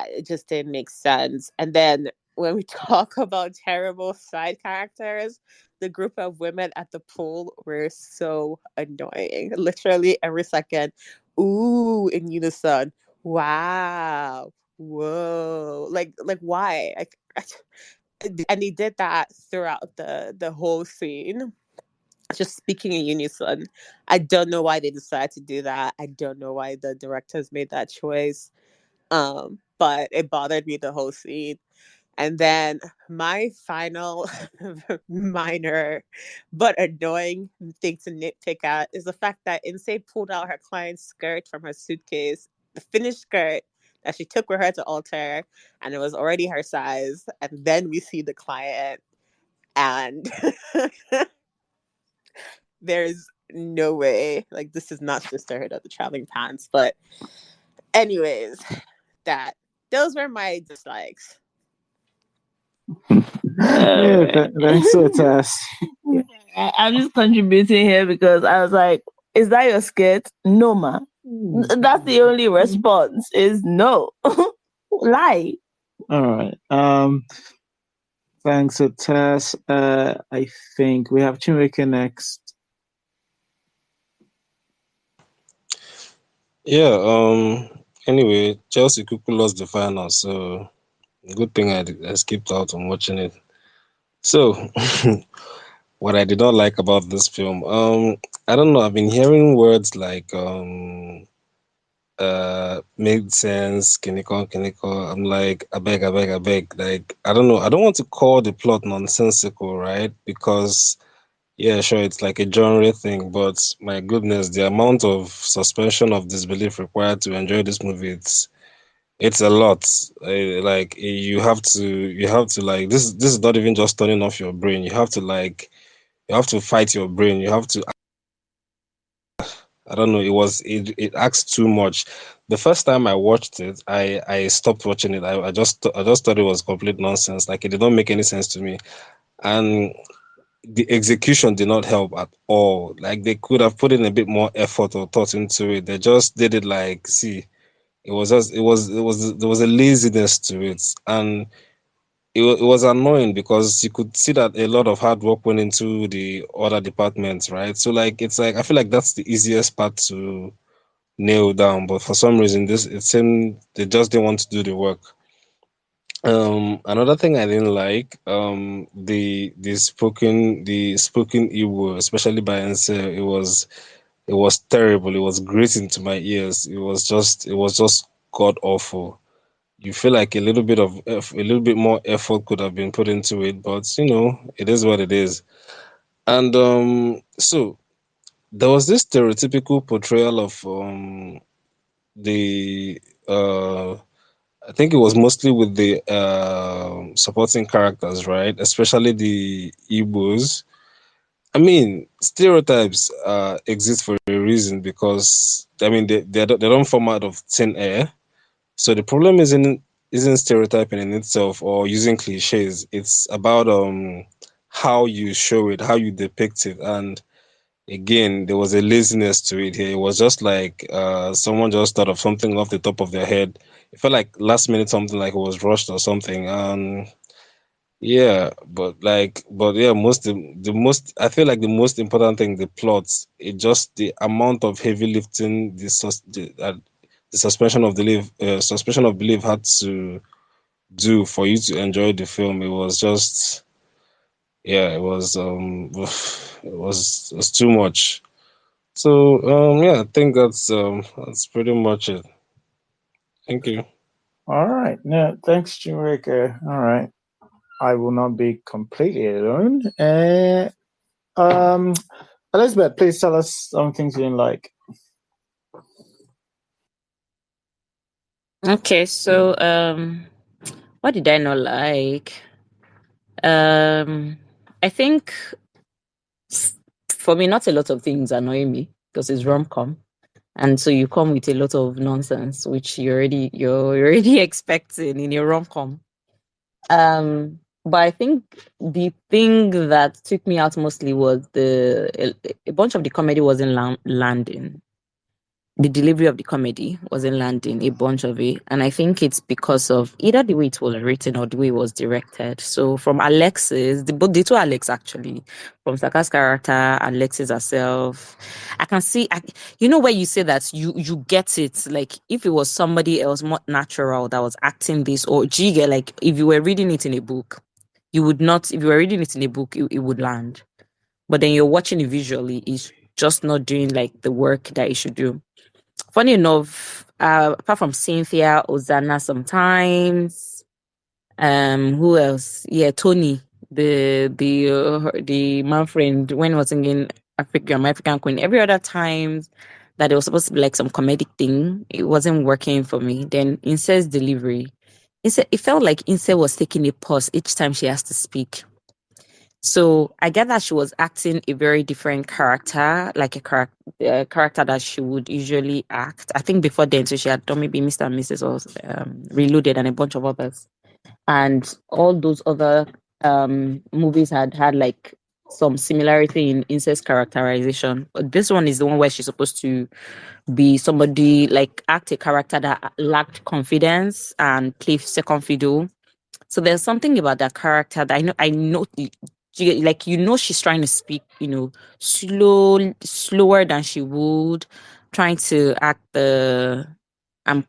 It just didn't make sense. And then when we talk about terrible side characters, the group of women at the pool were so annoying. Literally every second, ooh, in unison, wow, whoa, like why? And he did that throughout the whole scene, just speaking in unison. I don't know why they decided to do that. I don't know why the directors made that choice. But it bothered me the whole scene. And then my final minor but annoying thing to nitpick at is the fact that Insei pulled out her client's skirt from her suitcase, the finished skirt that she took with her to alter, and it was already her size. And then we see the client, and there's no way, like, this is not Sisterhood of the Traveling Pants. But anyways, those were my dislikes. Thanks for Tess. I'm just contributing here because I was like, is that your skirt? No, ma. That's the only response is no. Lie. All right. Thanks for Tess. I think we have Chinweke next. Yeah. Anyway, Chelsea Kuku lost the final, so good thing I skipped out on watching it. So, what I did not like about this film, I don't know. I've been hearing words like made sense, kiniko. I'm like, I beg. Like, I don't know. I don't want to call the plot nonsensical, right? Because yeah, sure, it's like a genre thing, but my goodness, the amount of suspension of disbelief required to enjoy this movie, it's a lot. Like you have to like this is not even just turning off your brain. You have to fight your brain. You have to, I don't know, it acts too much. The first time I watched it, I stopped watching it. I just thought it was complete nonsense. Like it did not make any sense to me. And the execution did not help at all. Like they could have put in a bit more effort or thought into it. They just did it like, see, there was a laziness to it. And it was annoying because you could see that a lot of hard work went into the other departments, right? So like it's like I feel like that's the easiest part to nail down, but for some reason this it seemed they just didn't want to do the work. Another thing I didn't like, the spoken Igbo, especially by Nse, it was terrible. It was grating to my ears. It was just god awful. You feel like a little bit more effort could have been put into it, but it is what it is. And so there was this stereotypical portrayal of the I think it was mostly with the supporting characters, right? Especially the Igbos. I mean, stereotypes exist for a reason because I mean they don't form out of thin air. So the problem isn't stereotyping in itself or using cliches. It's about how you show it, how you depict it, and again, there was a laziness to it here. It was just like someone just thought of something off the top of their head. It felt like last minute something like it was rushed or something. Yeah, but yeah, the most I feel like the most important thing, the plot, it just the amount of heavy lifting, the suspension of belief had to do for you to enjoy the film. It was just, yeah, it was it was too much. So yeah, I think that's pretty much it. Thank you. All right. No, thanks, Jimrika. All right. I will not be completely alone. Elizabeth, please tell us some things you didn't like. Okay, so what did I not like? I think for me, not a lot of things annoy me because it's rom-com, and so you come with a lot of nonsense, which you're already expecting in your rom-com. But I think the thing that took me out mostly was a bunch of the comedy wasn't landing. The delivery of the comedy wasn't landing, a bunch of it. And I think it's because of either the way it was written or the way it was directed. So from Alexis, both the two Alex actually, from Saka's character, Alexis herself, I can see, you know, where you say that you get it. Like if it was somebody else more natural that was acting this, or Jigga, like if you were reading it in a book, you would not, if you were reading it in a book, it would land. But then you're watching it visually, it's just not doing like the work that it should do. Funny enough, apart from Cynthia, Ozana sometimes, who else? Yeah, Tony, the man friend when he was singing African, my African Queen. Every other time that it was supposed to be like some comedic thing, it wasn't working for me. Then Ince's delivery, it felt like Ince was taking a pause each time she has to speak. So I get that she was acting a very different character, like a character that she would usually act. I think before then, so she had done maybe Mr. and Mrs. or Reloaded and a bunch of others. And all those other movies had like some similarity in incest characterization. But this one is the one where she's supposed to be somebody like act a character that lacked confidence and play second fiddle. So there's something about that character that I know like she's trying to speak, slower than she would, trying to act the I'm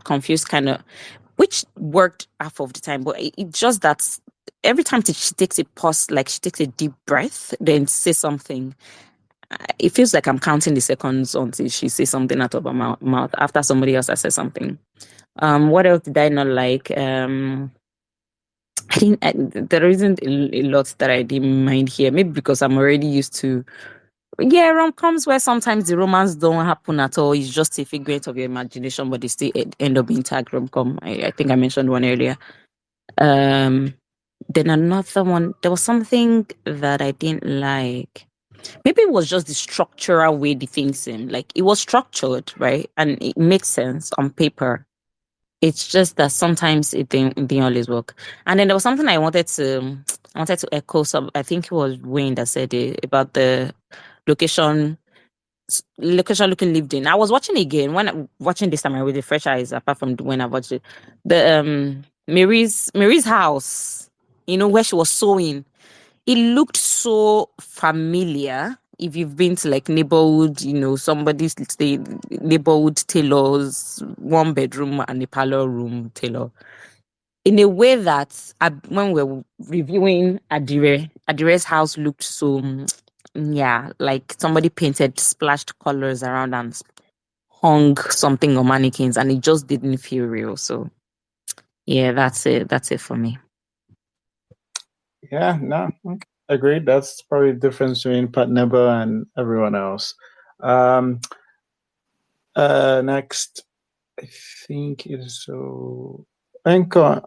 confused kind of, which worked half of the time, but it just that every time she takes a pause, like she takes a deep breath, then say something. It feels like I'm counting the seconds until she says something out of her mouth after somebody else has said something. What else did I not like? I think there isn't a lot that I didn't mind here. Maybe because I'm already used to, yeah, rom-coms where sometimes the romance don't happen at all. It's just a figment of your imagination, but they still end up being tagged rom-com. I think I mentioned one earlier. Then another one, there was something that I didn't like. Maybe it was just the structural way the thing seemed. Like it was structured, right? And it makes sense on paper. It's just that sometimes it didn't always work. And then there was something I wanted to echo. Some, I think it was Wayne that said it about the location looking lived in. I was watching again watching this time with the fresh eyes. Apart from when I watched it, the Mary's house, where she was sewing. It looked so familiar. If you've been to like neighborhood, somebody's stay neighborhood tailors, one bedroom and a parlor room tailor. In a way that when we were reviewing Adire's house looked so, yeah, like somebody painted splashed colors around and hung something on mannequins, and it just didn't feel real. So, yeah, that's it. That's it for me. Yeah, no, okay. Agreed. That's probably the difference between Pat Nebo and everyone else. Next, I think is so. Anchor,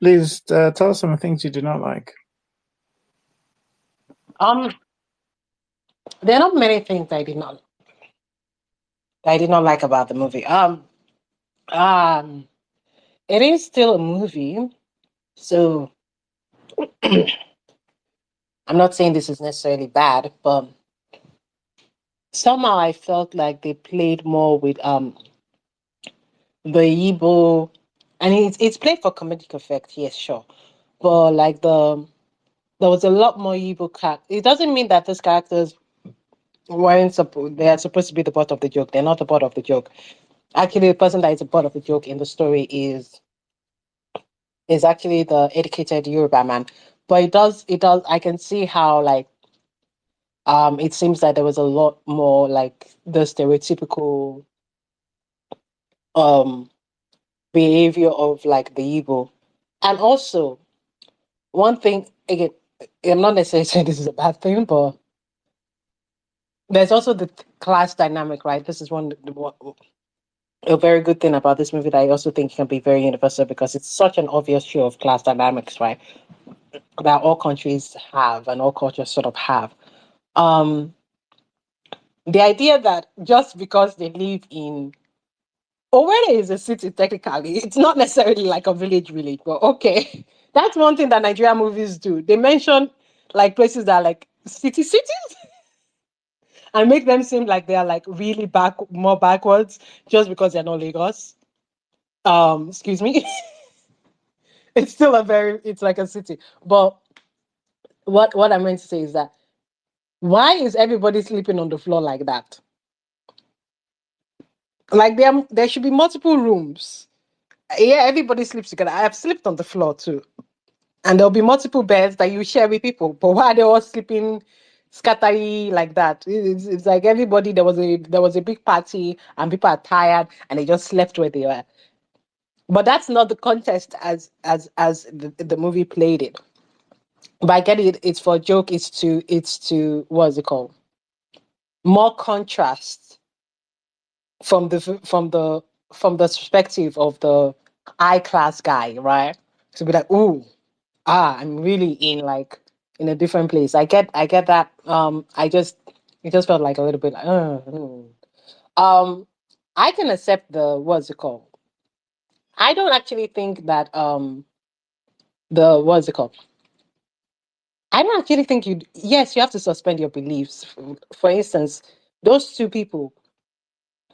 please tell us some things you do not like. There are not many things I did not like about the movie. It is still a movie, so I'm not saying this is necessarily bad, but somehow I felt like they played more with the Igbo, and it's played for comedic effect, yes, sure, but like there was a lot more Igbo character. It doesn't mean that those characters they are supposed to be the butt of the joke. They're not the butt of the joke. Actually, the person that is the butt of the joke in the story is actually the educated Yoruba man. But it does. I can see how like it seems that there was a lot more like the stereotypical um behavior of like the Igbo, and also one thing again. I'm not necessarily saying this is a bad thing, but there's also the class dynamic, right? This is a very good thing about this movie that I also think can be very universal because it's such an obvious show of class dynamics, right? That all countries have and all cultures sort of have. Um, the idea that just because they live in Owerri is a city technically, it's not necessarily like a village, but okay. That's one thing that Nigerian movies do. They mention like places that are like cities and make them seem like they are like really more backwards just because they're not Lagos. Excuse me. It's still it's like a city. But what I meant to say is that why is everybody sleeping on the floor like that? Like there should be multiple rooms. Yeah, everybody sleeps together. I have slept on the floor too. And there'll be multiple beds that you share with people. But why are they all sleeping scattery like that? It's like everybody there was a big party and people are tired and they just slept where they were. But that's not the context as the movie played it. But I get it. It's for a joke. It's to what's it called? More contrast from the perspective of the high class guy, right? To be like, ooh, I'm really in a different place. I get that. It just felt like a little bit like, um, I can accept the what's it called? I don't actually think that the what's it called? I don't actually think you. Yes, you have to suspend your beliefs. For instance, those two people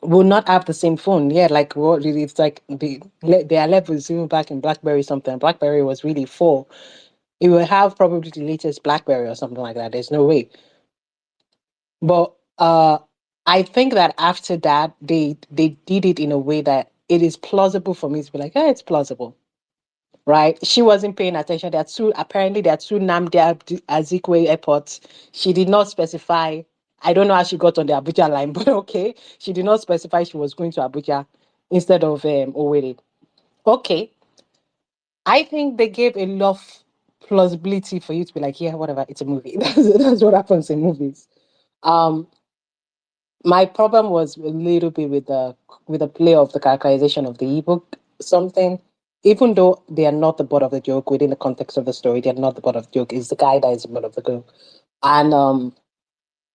will not have the same phone. Yeah, like what really? It's like their levels even back in BlackBerry something. BlackBerry was really four. It will have probably the latest BlackBerry or something like that. There's no way. But I think that after that they did it in a way that it is plausible for me to be like, yeah, it's plausible, right? She wasn't paying attention. There are two Namdi Azikwe airports. She did not specify. I don't know how she got on the Abuja line, but okay. She did not specify she was going to Abuja instead of Owerri. Okay. I think they gave a lot of plausibility for you to be like, yeah, whatever, it's a movie. That's what happens in movies. Um, my problem was a little bit with the play of the characterization of the ebook something. Even though they are not the butt of the joke within the context of the story, they're not the butt of the joke. It's the guy that is the butt of the joke. And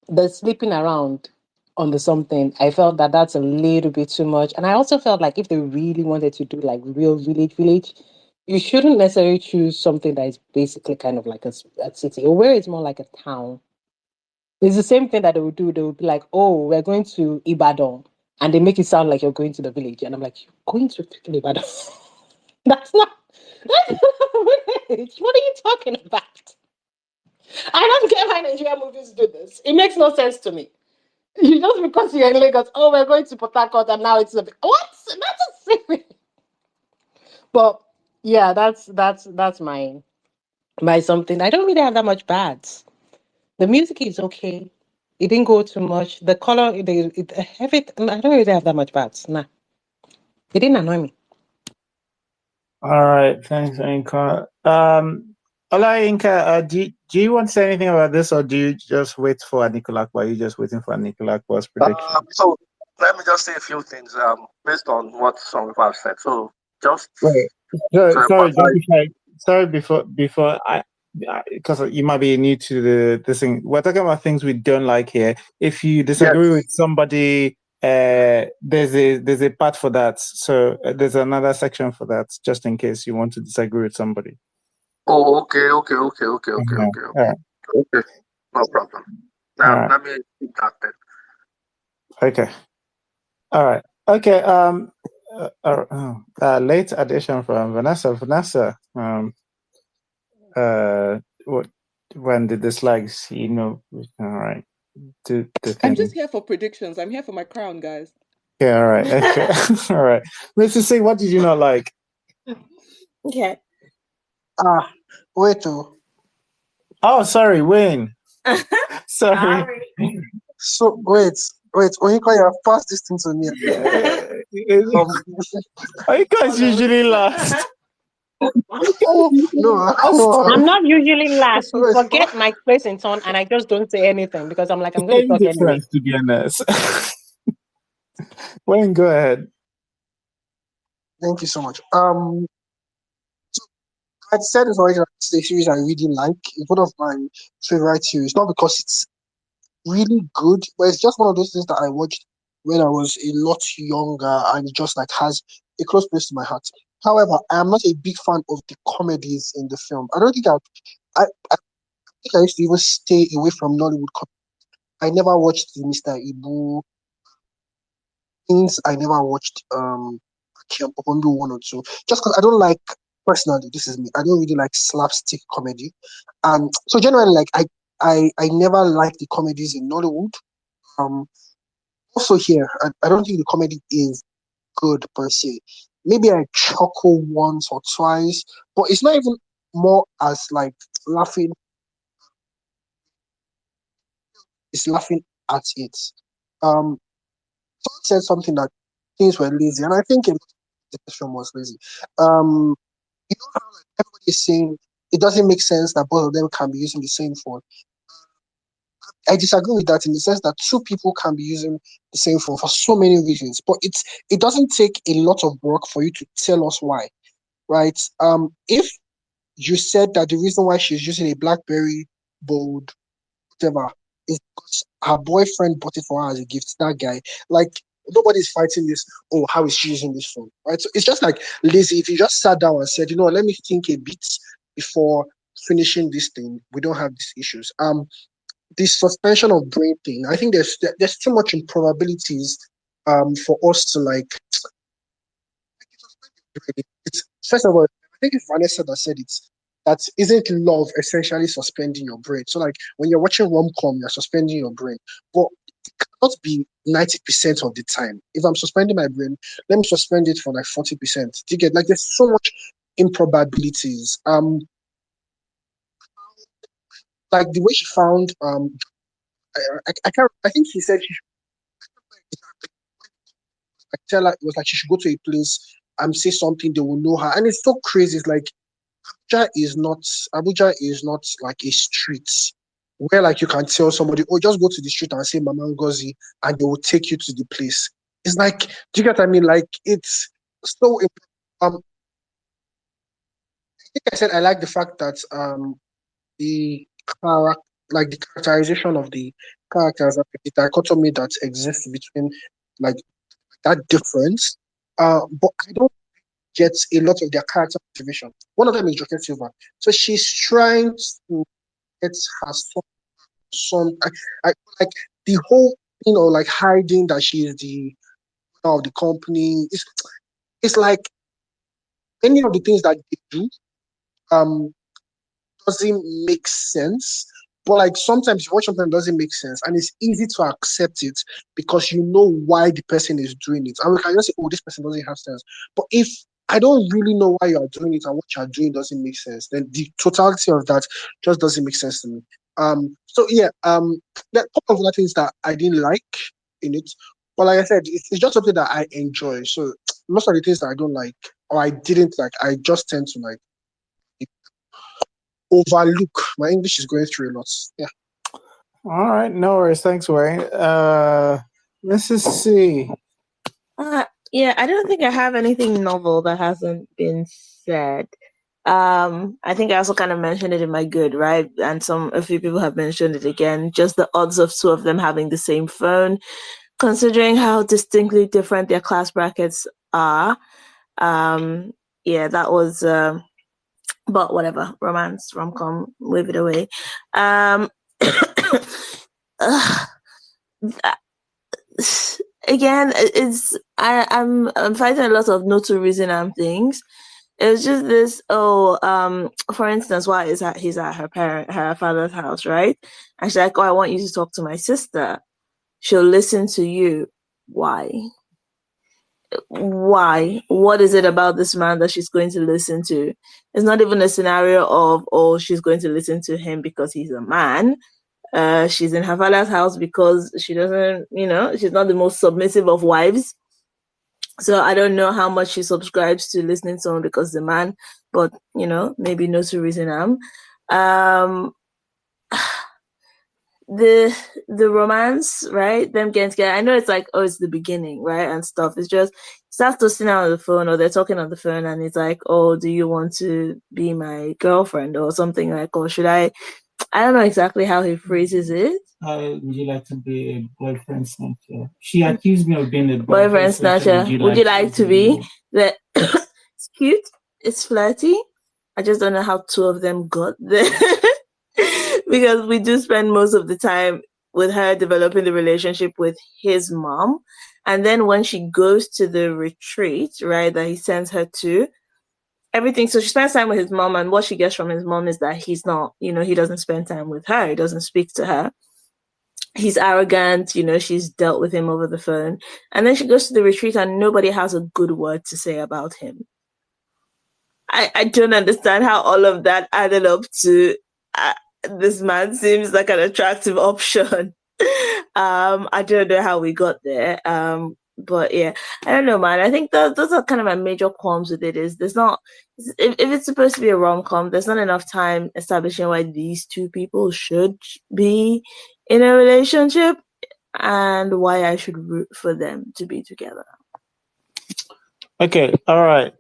the sleeping around on the something, I felt that that's a little bit too much. And I also felt like if they really wanted to do like real village, you shouldn't necessarily choose something that is basically kind of like a city or where it's more like a town. It's the same thing that they would do. They would be like, "Oh, we're going to Ibadan," and they make it sound like you're going to the village. And I'm like, "You're going to freaking Ibadan? That's not that's not a village. What are you talking about?" I don't get why Nigerian movies do this. It makes no sense to me. You just because you're in Lagos, oh, we're going to Port Harcourt, and now it's what? That's a secret. But yeah, that's my something. I don't really have that much bad. The music is okay. It didn't go too much. The color, everything. I don't really have that much bad. Nah, it didn't annoy me. All right, thanks, Inka. Ola Inka, do you want to say anything about this, or do you just wait for Anikulapo? Are you just waiting for Anikulapo's prediction? So let me just say a few things based on what some people have said. So just Wait, to sorry, emphasize, before I, because you might be new to this thing. We're talking about things we don't like here. If you disagree with yes. somebody, there's a part for that. So there's another section for that, just in case you want to disagree with somebody. Oh, okay. Yeah. Okay, no problem. Now Right. let me keep that then. Okay. All right. Okay. Late addition from Vanessa. Vanessa. What? When the dislikes? All right. to I'm think. just here for predictions. I'm here for my crown, guys. Yeah, all right. Okay. All right. Mr. C, what did you not like? Okay. Wait, oh. Oh, sorry, Wayne. Sorry. So wait. Oinka, you have passed this thing to me. Are you guys usually last? No. I'm not usually last. You Wait, forget my place in turn, and I just don't say anything because I'm like, I'm going to Same talk anyway. difference, to be honest. Wayne, go ahead. Thank you so much. I said this already. It's a series I really like. It's one of my favorite series. Not because it's really good, but it's just one of those things that I watched when I was a lot younger, and it just like has a close place to my heart. However, I am not a big fan of the comedies in the film. I don't think I think I used to even stay away from Nollywood. I never watched the Mr. Ibu things. I never watched Popondo 1 or 2. Just because I don't like, personally, this is me. I don't really like slapstick comedy. So generally, like I never liked the comedies in Nollywood. Um, Also here, I don't think the comedy is good per se. Maybe I chuckle once or twice, but it's not even more as like laughing. It's laughing at it. Um, Someone said something that things were lazy, and I think the film was lazy. You know how like everybody is saying it doesn't make sense that both of them can be using the same phone. I disagree with that in the sense that two people can be using the same phone for so many reasons, but it doesn't take a lot of work for you to tell us why, right? If you said that the reason why she's using a BlackBerry Bold, whatever, is because her boyfriend bought it for her as a gift, that guy, like nobody's fighting this. Oh, how is she using this phone, right? So it's just like lazy. If you just sat down and said, let me think a bit before finishing this thing, we don't have these issues. This suspension of brain thing, I think there's too much improbabilities for us to like. It's, first of all, I think it's Vanessa that said it. That isn't love essentially suspending your brain. So like when you're watching rom-com, you're suspending your brain, but it cannot be 90% of the time. If I'm suspending my brain, let me suspend it for like 40%. Do you get, like, there's so much improbabilities. Like the way she found I can't, I think he said she I tell her it was like she should go to a place and say something, they will know her. And it's so crazy. It's like Abuja is not like a street where like you can tell somebody, oh, just go to the street and say Mama Ngozi and they will take you to the place. It's like, do you get what I mean? Like it's so I think I said I like the fact that the character, like the characterization of the characters, like the dichotomy that exists between like that difference. But I don't get a lot of their character motivation. One of them is Joker Silva. So she's trying to get her son. I like the whole like hiding that she is the owner of the company. It's like any of the things that they do. Um, doesn't make sense. But like sometimes you watch something that doesn't make sense, and it's easy to accept it because you know why the person is doing it. And we can just say, "Oh, this person doesn't have sense." But if I don't really know why you are doing it and what you are doing doesn't make sense, then the totality of that just doesn't make sense to me. So yeah, there are a couple of other things that I didn't like in it, but like I said, it's just something that I enjoy. So most of the things that I don't like or I didn't like, I just tend to like overlook. My English is going through a lot. Yeah. All right, no worries. Thanks, Wayne. Mrs. C. Yeah, I don't think I have anything novel that hasn't been said. I think I also kind of mentioned it in my good, right? And a few people have mentioned it again. Just the odds of two of them having the same phone, considering how distinctly different their class brackets are. Yeah, that was. But whatever, romance, rom-com, wave it away. Again, I'm finding a lot of no to reason and things. It was just this. For instance, why is that he's at her father's house, right? And she's like, "Oh, I want you to talk to my sister. She'll listen to you." Why? Why? What is it about this man that she's going to listen to? It's not even a scenario of, oh, she's going to listen to him because he's a man. She's in her father's house because she doesn't, she's not the most submissive of wives. So I don't know how much she subscribes to listening to him because the man, but maybe knows to reason him. The romance, right? Them getting together. I know it's like, oh, it's the beginning, right? And stuff. It's just starts to sit on the phone, or they're talking on the phone, and it's like, oh, do you want to be my girlfriend or something like, or should I don't know exactly how he phrases it. Would you like to be a boyfriend snatcher? She accused me of being a boyfriend snatcher. Would you like to be? It's cute. It's flirty. I just don't know how two of them got there. Because we do spend most of the time with her developing the relationship with his mom. And then when she goes to the retreat, right, that he sends her to, everything. So she spends time with his mom, and what she gets from his mom is that he's not, he doesn't spend time with her. He doesn't speak to her. He's arrogant, she's dealt with him over the phone. And then she goes to the retreat and nobody has a good word to say about him. I don't understand how all of that added up to this man seems like an attractive option. I don't know how we got there. But yeah, I don't know, man. I think those are kind of my major qualms with it. Is there's not, if it's supposed to be a rom-com, there's not enough time establishing why these two people should be in a relationship and why I should root for them to be together. Okay, all right.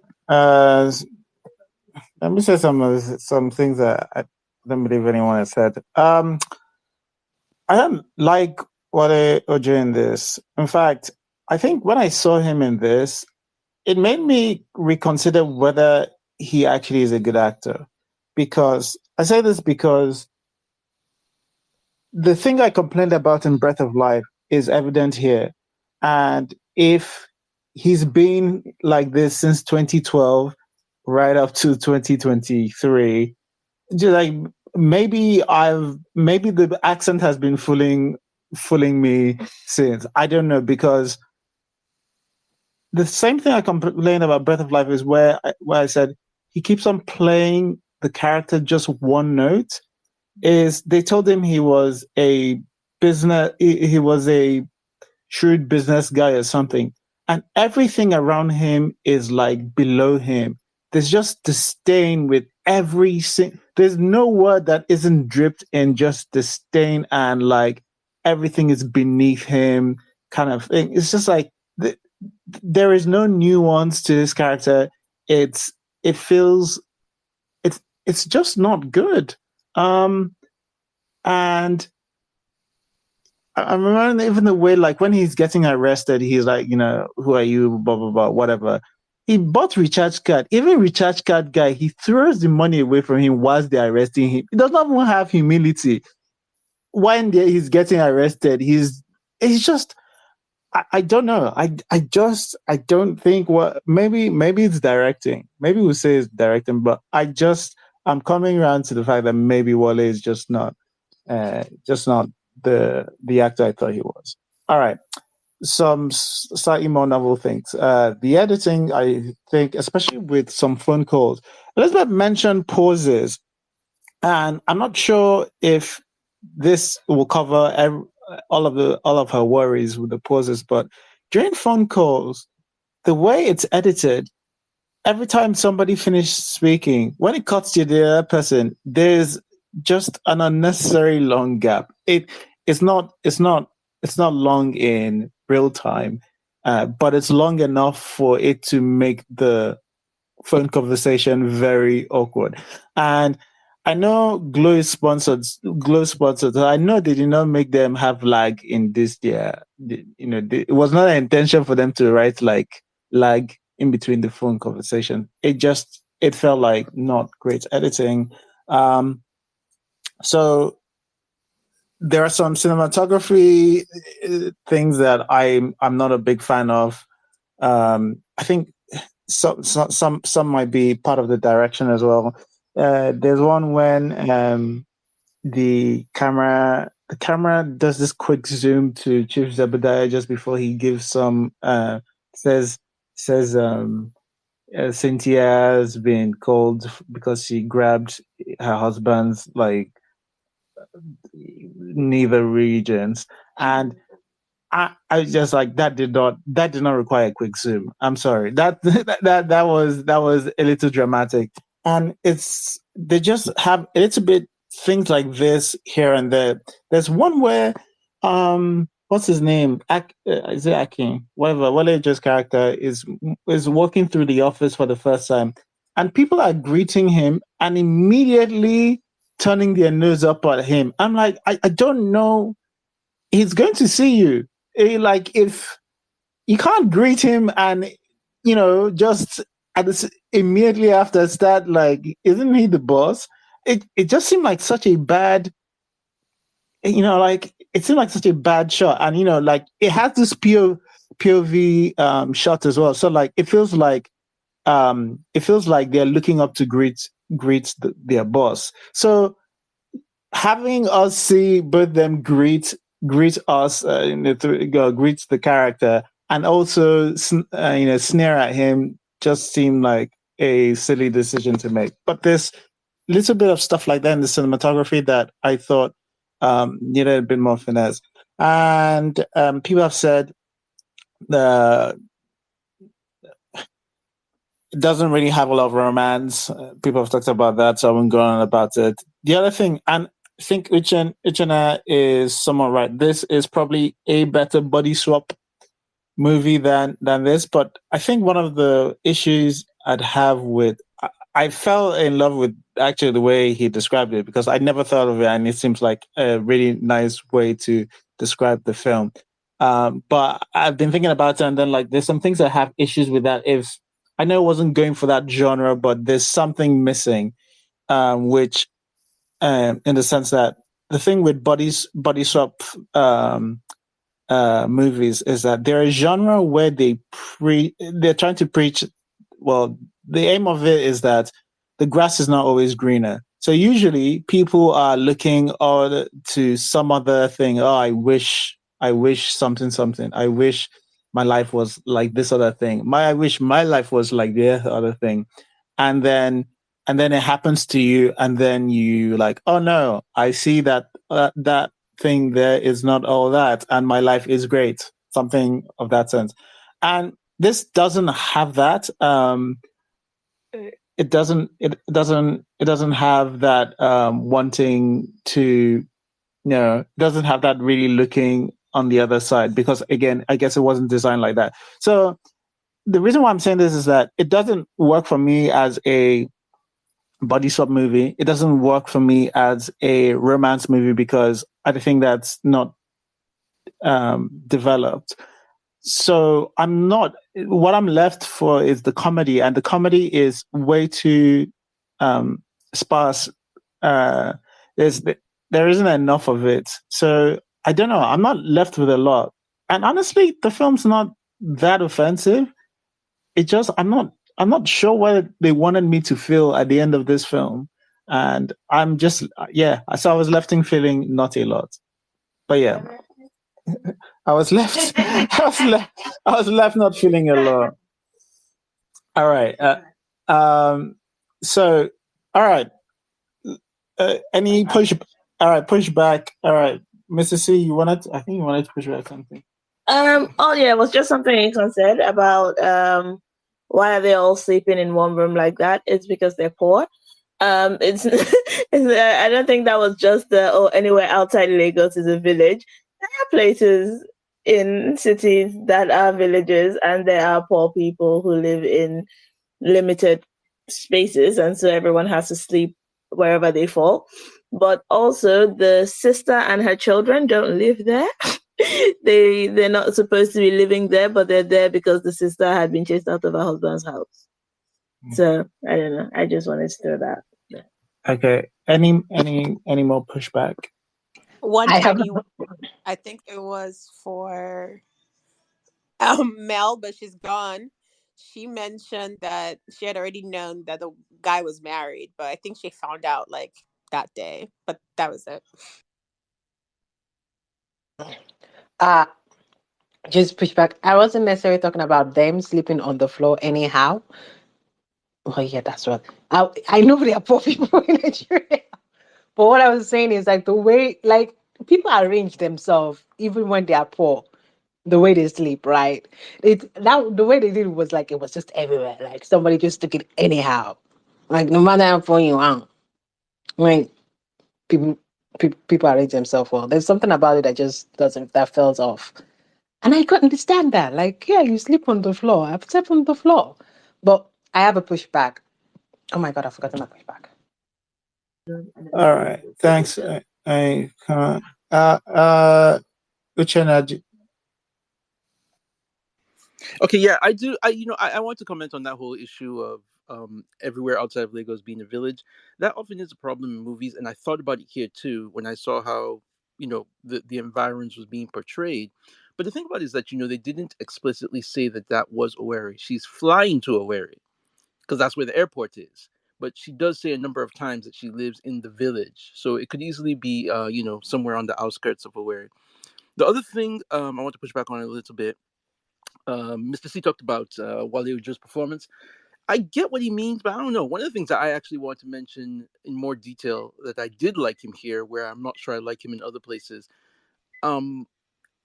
Let me say some things that I don't believe anyone has said. I don't like Wale Ojo in this. In fact, I think when I saw him in this, it made me reconsider whether he actually is a good actor. Because I say this because the thing I complained about in Breath of Life is evident here. And if he's been like this since 2012, right up to 2023, just like maybe the accent has been fooling me since. I don't know, because the same thing I complained about Breath of Life is where I said he keeps on playing the character just one note. Is they told him he was a he was a shrewd business guy or something, and everything around him is like below him. There's just disdain with every there's no word that isn't dripped in just disdain, and like everything is beneath him kind of thing. It's just like there is no nuance to this character. It feels it's just not good. And I remember even the way, like, when he's getting arrested, he's like, who are you, blah, blah, blah, whatever. He bought recharge card. Even recharge card guy, he throws the money away from him whilst they're arresting him. He does not even have humility. When he's getting arrested, he's just, I don't know. I don't think maybe it's directing. Maybe we'll say it's directing, but I'm coming around to the fact that maybe Wale is just not the actor I thought he was. All right. Some slightly more novel things. The editing, I think, especially with some phone calls. Elizabeth mentioned pauses, and I'm not sure if this will cover all of her worries with the pauses, but during phone calls, the way it's edited, every time somebody finishes speaking, when it cuts to the other person, there's just an unnecessary long gap. It's not long in real time, but it's long enough for it to make the phone conversation very awkward. And I know Glow is sponsored. I know they did not make them have lag in this year. It was not an intention for them to write like lag in between the phone conversation. It felt like not great editing. So there are some cinematography things that I'm not a big fan of. I think some might be part of the direction as well. There's one when the camera does this quick zoom to Chief Zebediah just before he gives some says Cynthia's been called because she grabbed her husband's like neither regions, and I was just like that did not require a quick zoom. I'm sorry. That was a little dramatic. And they just have a little bit things like this here and there. There's one where what's his name? Is it Akin? Whatever. Waleja's character is walking through the office for the first time, and people are greeting him and immediately turning their nose up at him. I'm like, I don't know. He's going to see you. Like, if you can't greet him and just immediately after start like, isn't he the boss? It just seemed like such a bad, like it seemed like such a bad shot, and like it has this POV shot as well. So like it feels like they're looking up to greet their boss. So having us see both them greet us, greet the character, and also sneer at him just seemed like a silly decision to make. But there's a little bit of stuff like that in the cinematography that I thought needed a bit more finesse. And people have said it doesn't really have a lot of romance. People have talked about that, so I won't go on about it. The other thing, and I think Uchenna is somewhat right. This is probably a better body swap movie than this, but I think one of the issues I'd have with I fell in love with actually the way he described it, because I never thought of it, and it seems like a really nice way to describe the film. But I've been thinking about it, and then like there's some things I have issues with that. If I know it wasn't going for that genre, but there's something missing, which in the sense that the thing with body swap movies is that they're a genre where they're trying to preach. Well, the aim of it is that the grass is not always greener. So usually people are looking to some other thing. Oh, I wish something. I wish my life was like this other thing. I wish my life was like the other thing. And then it happens to you, and then you like, oh no, I see that that thing there is not all that, and my life is great. Something of that sense. And this doesn't have that. It doesn't have that wanting to, it doesn't have that really looking on the other side, because again, I guess it wasn't designed like that. So the reason why I'm saying this is that it doesn't work for me as a body swap movie. It doesn't work for me as a romance movie, because I think that's not developed. So what I'm left for is the comedy, and the comedy is way too sparse. There isn't enough of it. So I don't know. I'm not left with a lot. And honestly, the film's not that offensive. It just, I'm not sure what they wanted me to feel at the end of this film. And I'm just, so I was left feeling not a lot. But yeah. I was left not feeling a lot. All right. So, all right. Any push? All right, pushback. All right, Mr. C, I think you wanted to push back something. Oh yeah, it was just something Akon said about why are they all sleeping in one room like that? It's because they're poor. It's I don't think that was just anywhere outside Lagos is a village. There are places in cities that are villages, and there are poor people who live in limited spaces, and so everyone has to sleep wherever they fall. But also the sister and her children don't live there. They're not supposed to be living there, but they're there because the sister had been chased out of her husband's house. So I don't know. I just wanted to throw that. Okay. Any more pushback? One tiny one. I think it was for Mel, but she's gone. she mentioned that she had already known that the guy was married, but I think she found out like that day. But that was it. Uh just push back. I wasn't necessarily talking about them sleeping on the floor anyhow. Oh yeah, that's what I know there are poor people in Nigeria. But what I was saying is like the way like people arrange themselves even when they are poor, the way they sleep, right? It that the way they did it was like it was just everywhere. Like somebody just took it anyhow. Like no matter how poor you are, like people people arrange themselves well. There's something about it that just doesn't that falls off. And I couldn't understand that. Like, yeah, you sleep on the floor. I've slept on the floor. But I have a pushback. Oh my god, I forgot my pushback. All right, thanks. I can't. Uchenna, Okay, yeah, I do. I want to comment on that whole issue of everywhere outside of Lagos being a village. That often is a problem in movies, and I thought about it here too when I saw how the environs was being portrayed. But the thing about it is that they didn't explicitly say that that was Owerri. She's flying to Owerri because that's where the airport is. But she does say a number of times that she lives in the village, so it could easily be somewhere on the outskirts of Owerri. The other thing I want to push back on a little bit. Mr. C talked about Wale Ojo's performance. I get what he means, but I don't know. One of the things that I actually want to mention in more detail that I did like him here, where I'm not sure I like him in other places. Um,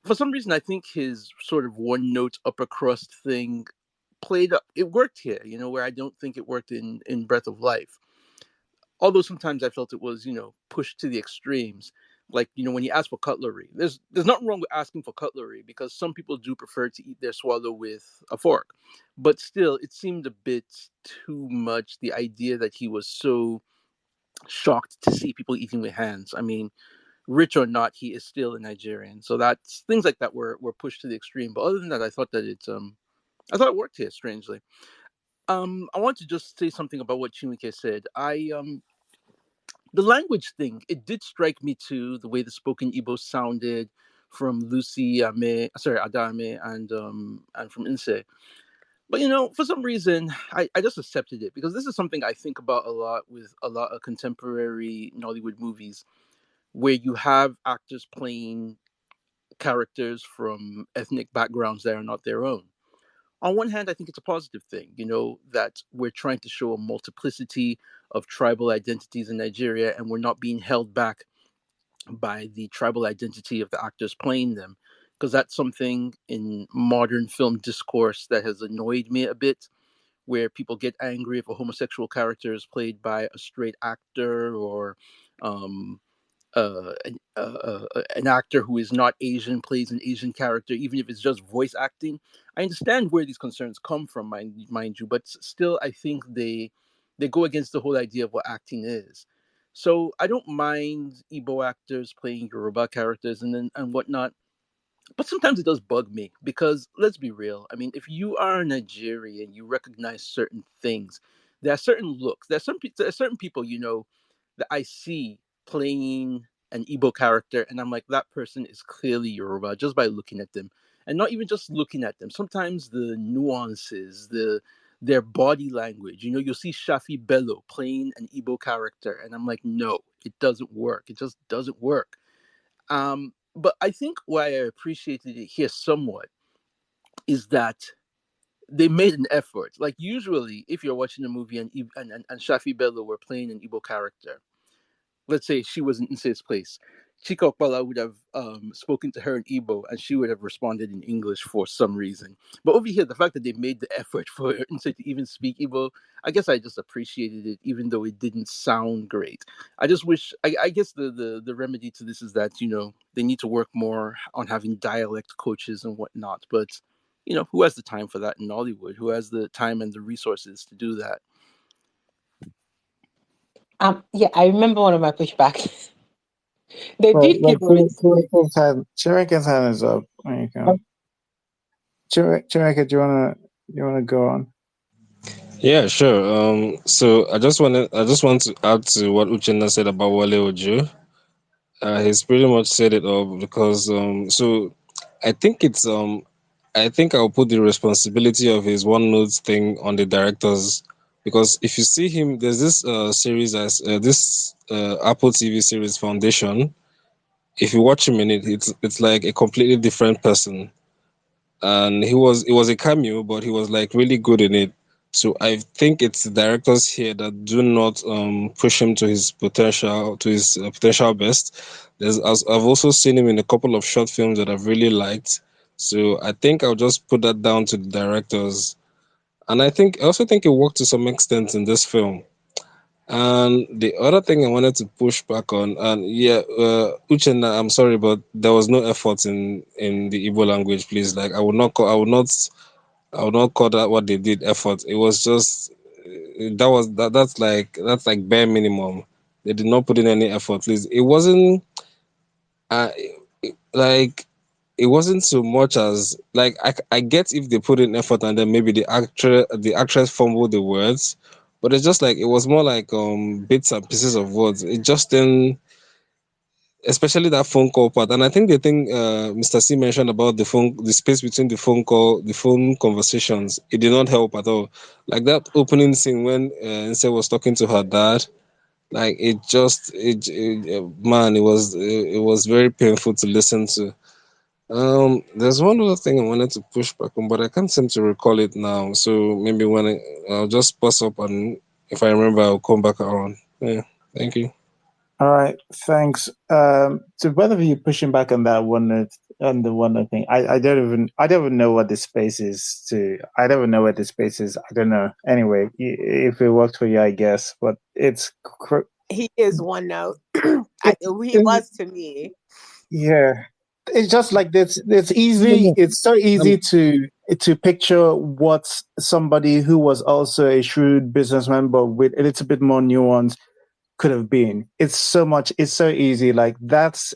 for some reason, I think his sort of one note upper crust thing played up. It worked here, where I don't think it worked in Breath of Life. Although sometimes I felt it was, pushed to the extremes. Like, when you ask for cutlery, there's nothing wrong with asking for cutlery because some people do prefer to eat their swallow with a fork. But still, it seemed a bit too much. The idea that he was so shocked to see people eating with hands. I mean, rich or not, he is still a Nigerian. So that's things like that were pushed to the extreme. But other than that, I thought it worked here strangely. I want to just say something about what Chinwike said. The language thing, it did strike me too, the way the spoken Igbo sounded from Lucy Adame and from Inse. But for some reason, I just accepted it because this is something I think about a lot with a lot of contemporary Nollywood movies where you have actors playing characters from ethnic backgrounds that are not their own. On one hand, I think it's a positive thing, that we're trying to show a multiplicity of tribal identities in Nigeria and we're not being held back by the tribal identity of the actors playing them. Because that's something in modern film discourse that has annoyed me a bit, where people get angry if a homosexual character is played by a straight actor or um, an actor who is not Asian plays an Asian character, even if it's just voice acting. I understand where these concerns come from, mind you, but still, I think they go against the whole idea of what acting is. So I don't mind Igbo actors playing Yoruba characters and whatnot, but sometimes it does bug me because let's be real. I mean, if you are a Nigerian, you recognize certain things. There are certain looks. There are certain people that I see playing an Igbo character, and I'm like, that person is clearly Yoruba just by looking at them, and not even just looking at them. Sometimes the nuances, their body language. You'll see Shafi Bello playing an Igbo character, and I'm like, no, it doesn't work. It just doesn't work. But I think why I appreciated it here somewhat is that they made an effort. Like usually, if you're watching a movie and Shafi Bello were playing an Igbo character, let's say she was in Nse's place, Chika Okpala would have spoken to her in Igbo and she would have responded in English for some reason. But over here, the fact that they made the effort for Nse to even speak Igbo, I guess I just appreciated it, even though it didn't sound great. I just wish, I guess the remedy to this is that, they need to work more on having dialect coaches and whatnot. But, who has the time for that in Hollywood? Who has the time and the resources to do that? Yeah, I remember one of my pushbacks. They well, did keep on. Chirika's hand is up. There you go. Chirika, do you wanna go on? Yeah, sure. So I just want to add to what Uchenna said about Wale Ojo. He's pretty much said it all because so I think it's I think I'll put the responsibility of his one note thing on the directors, because if you see him, there's this series as this Apple TV series Foundation. If you watch him in it, it's like a completely different person, and it was a cameo, but he was like really good in it. So I think it's the directors here that do not push him to his potential best. I've also seen him in a couple of short films that I've really liked. So I think I'll just put that down to the directors. And I also think it worked to some extent in this film. And the other thing I wanted to push back on, and yeah, Uchenna, I'm sorry, but there was no effort in the Igbo language. Please, like I would not call that what they did effort. It was just that's like bare minimum. They did not put in any effort. Please, it wasn't uh, like it wasn't so much as like I get if they put in effort and then maybe the actress fumbled the words, but it's just like it was more like bits and pieces of words. It just didn't, especially that phone call part. And I think the thing Mr. C mentioned about the space between the phone conversations, it did not help at all. Like that opening scene when Nse was talking to her dad, like man, it was very painful to listen to. There's one other thing I wanted to push back on, but I can't seem to recall it now. So maybe I'll just pause up, and if I remember, I'll come back around. Yeah, thank you. All right, thanks. To both of you pushing back on that on the one note thing. I don't even know what the space is to. I don't even know what the space is. I don't know. Anyway, if it worked for you, I guess. But it's He is one note. He was to me. yeah. It's just like this. It's easy. No, It's so easy to picture what somebody who was also a shrewd businessman, but with a little bit more nuance, could have been. It's so easy. Like that's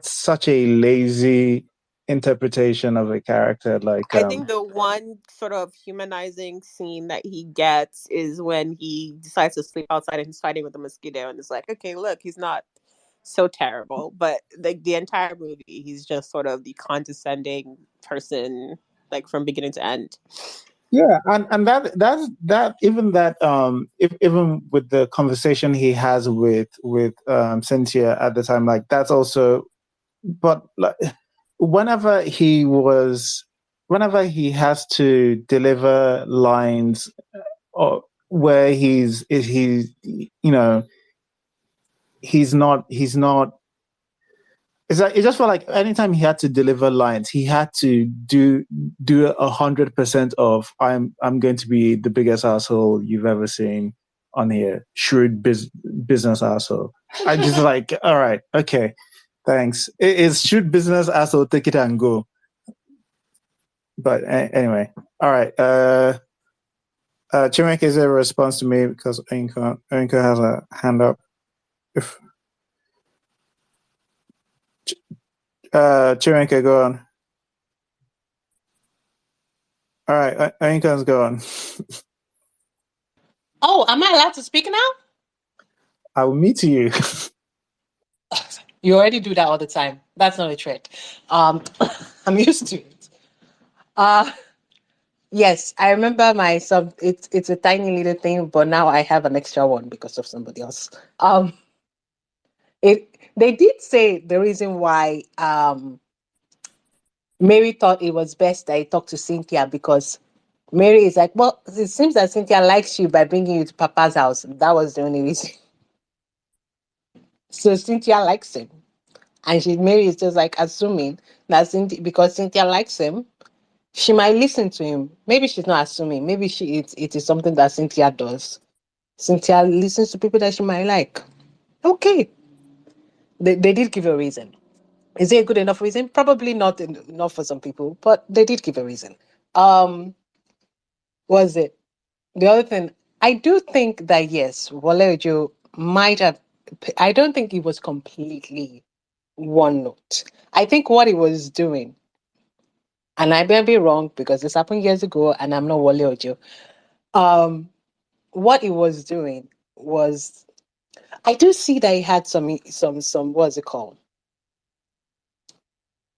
such a lazy interpretation of a character. Like I think the one sort of humanizing scene that he gets is when he decides to sleep outside and he's fighting with a mosquito, and it's like, okay, look, he's not so terrible. But like the entire movie, he's just sort of the condescending person, like from beginning to end. yeah, and that even that even with the conversation he has with Cynthia at the time, like that's also, but like whenever he has to deliver lines or where he's not. It's like, it just felt like anytime he had to deliver lines, he had to do 100% of I'm going to be the biggest asshole you've ever seen on here, shrewd business asshole. I just like, all right, okay, thanks. It's shrewd business asshole, take it and go. But anyway, all right. Chimek, is there a response to me because Inka has a hand up? If Chimek, go on. All right, Inka's go on. Oh, am I allowed to speak now? I will meet you. You already do that all the time. That's not a threat. I'm used to it. Yes, I remember my sub. It's a tiny little thing, but now I have an extra one because of somebody else. They did say the reason why Mary thought it was best that he talked to Cynthia because Mary is like, well, it seems that Cynthia likes you by bringing you to Papa's house. That was the only reason. So Cynthia likes him. And Mary is just like assuming that because Cynthia likes him, she might listen to him. Maybe she's not assuming. Maybe it is something that Cynthia does. Cynthia listens to people that she might like. Okay. They did give a reason. Is it a good enough reason? Probably not enough for some people, but they did give a reason. Was it? The other thing, I do think that yes, Wale Ojo might have. I don't think he was completely one note. I think what he was doing, and I may be wrong because this happened years ago, and I'm not Wale Ojo. What he was doing was, I do see that he had some what's it called?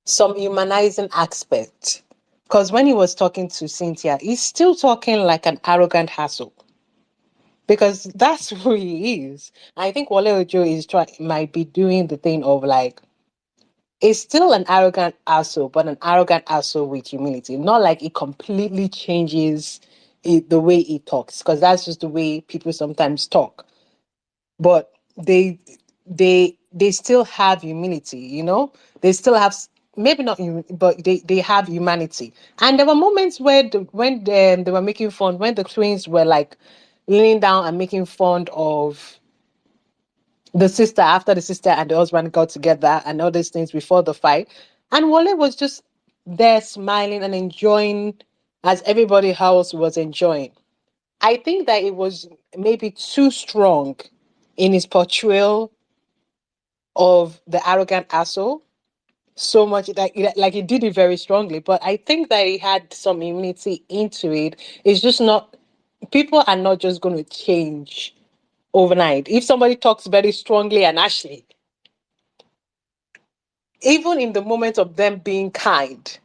some humanizing aspect. Because when he was talking to Cynthia, he's still talking like an arrogant hassle. Because that's who he is. I think Wale Ojo might be doing the thing of like, it's still an arrogant asshole, but an arrogant asshole with humility. Not like it completely changes the way he talks, because that's just the way people sometimes talk. But they still have humility, you know. They still have maybe not, but they have humanity. And there were moments where when they were making fun, when the twins were like leaning down and making fun of the sister after the sister and the husband got together and all these things before the fight. And Wale was just there smiling and enjoying as everybody else was enjoying. I think that it was maybe too strong in his portrayal of the arrogant asshole. So much like he did it very strongly, but I think that he had some immunity into it. It's just not, people are not just going to change overnight. If somebody talks very strongly and Ashley, even in the moment of them being kind,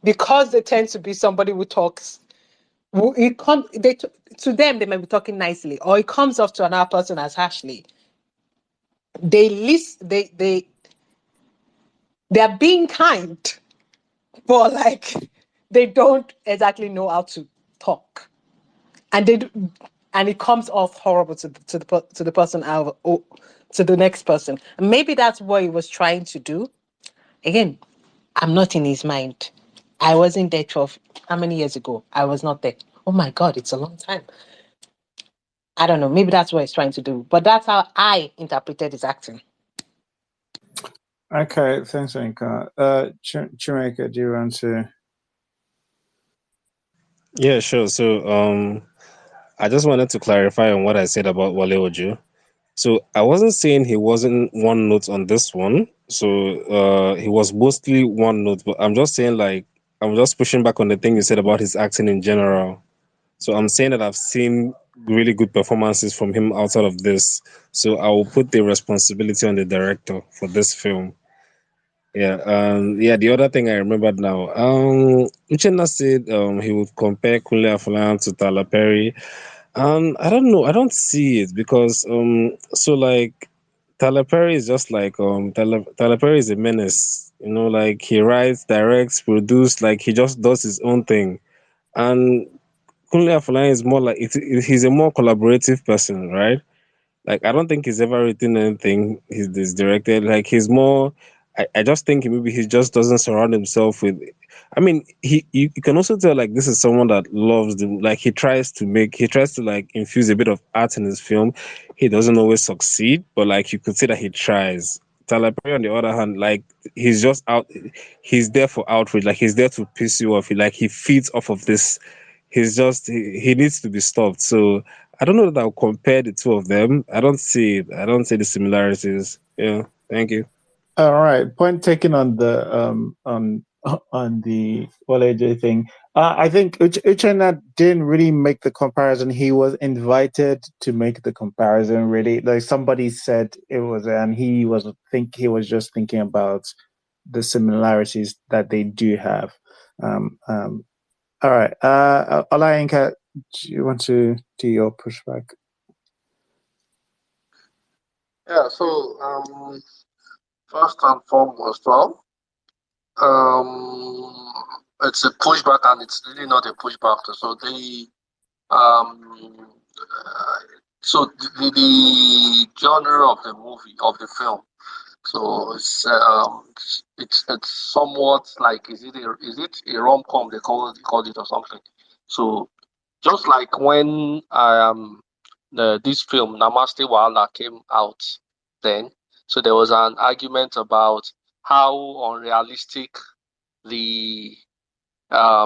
because they tend to be somebody who talks, to them they might be talking nicely, or it comes off to another person as Ashley. They list they're being kind, but like they don't exactly know how to talk, and and it comes off horrible to the person out to the next person. And maybe that's what he was trying to do. Again, I'm not in his mind. I wasn't there 12. How many years ago? I was not there. Oh my God, it's a long time. I don't know. Maybe that's what he's trying to do. But that's how I interpreted his acting. Okay, thanks, Anka. Chimeka, do you want to? Yeah, sure. So, I just wanted to clarify on what I said about Wale Ojo. So I wasn't saying he wasn't one note on this one. So he was mostly one note, but I'm just saying like I'm just pushing back on the thing you said about his acting in general. So I'm saying that I've seen really good performances from him outside of this. So I will put the responsibility on the director for this film. Yeah, yeah. The other thing I remembered now, Uchenna said he would compare Kunle Afolayan to Tyler Perry. I don't know. I don't see it because so like Tyler Perry is just like Tyler Perry is a menace. You know, like he writes, directs, produces, like he just does his own thing. And Kunle Afolayan is more like he's a more collaborative person, right? Like I don't think he's ever written anything he's directed. Like he's more. I just think maybe he just doesn't surround himself with. I mean, you can also tell like this is someone that loves the like he tries to like infuse a bit of art in his film. He doesn't always succeed, but like you could see that he tries. Tyler Perry, on the other hand, like he's just out. He's there for outrage. Like he's there to piss you off. He feeds off of this. He needs to be stopped. So I don't know that I'll compare the two of them. I don't see it. I don't see the similarities. Yeah. Thank you. All right. Point taken on the the Wale J thing. I think Uchenna didn't really make the comparison. He was invited to make the comparison. Really, like somebody said it was, and he was just thinking about the similarities that they do have. All right. Olayinka, do you want to do your pushback? Yeah, so first and foremost, well, it's a pushback and it's really not a pushback. So um the genre of the movie of the film. So it's somewhat like is it a rom com they called it or something. So just like when this film Namaste Wala came out then, so there was an argument about how unrealistic the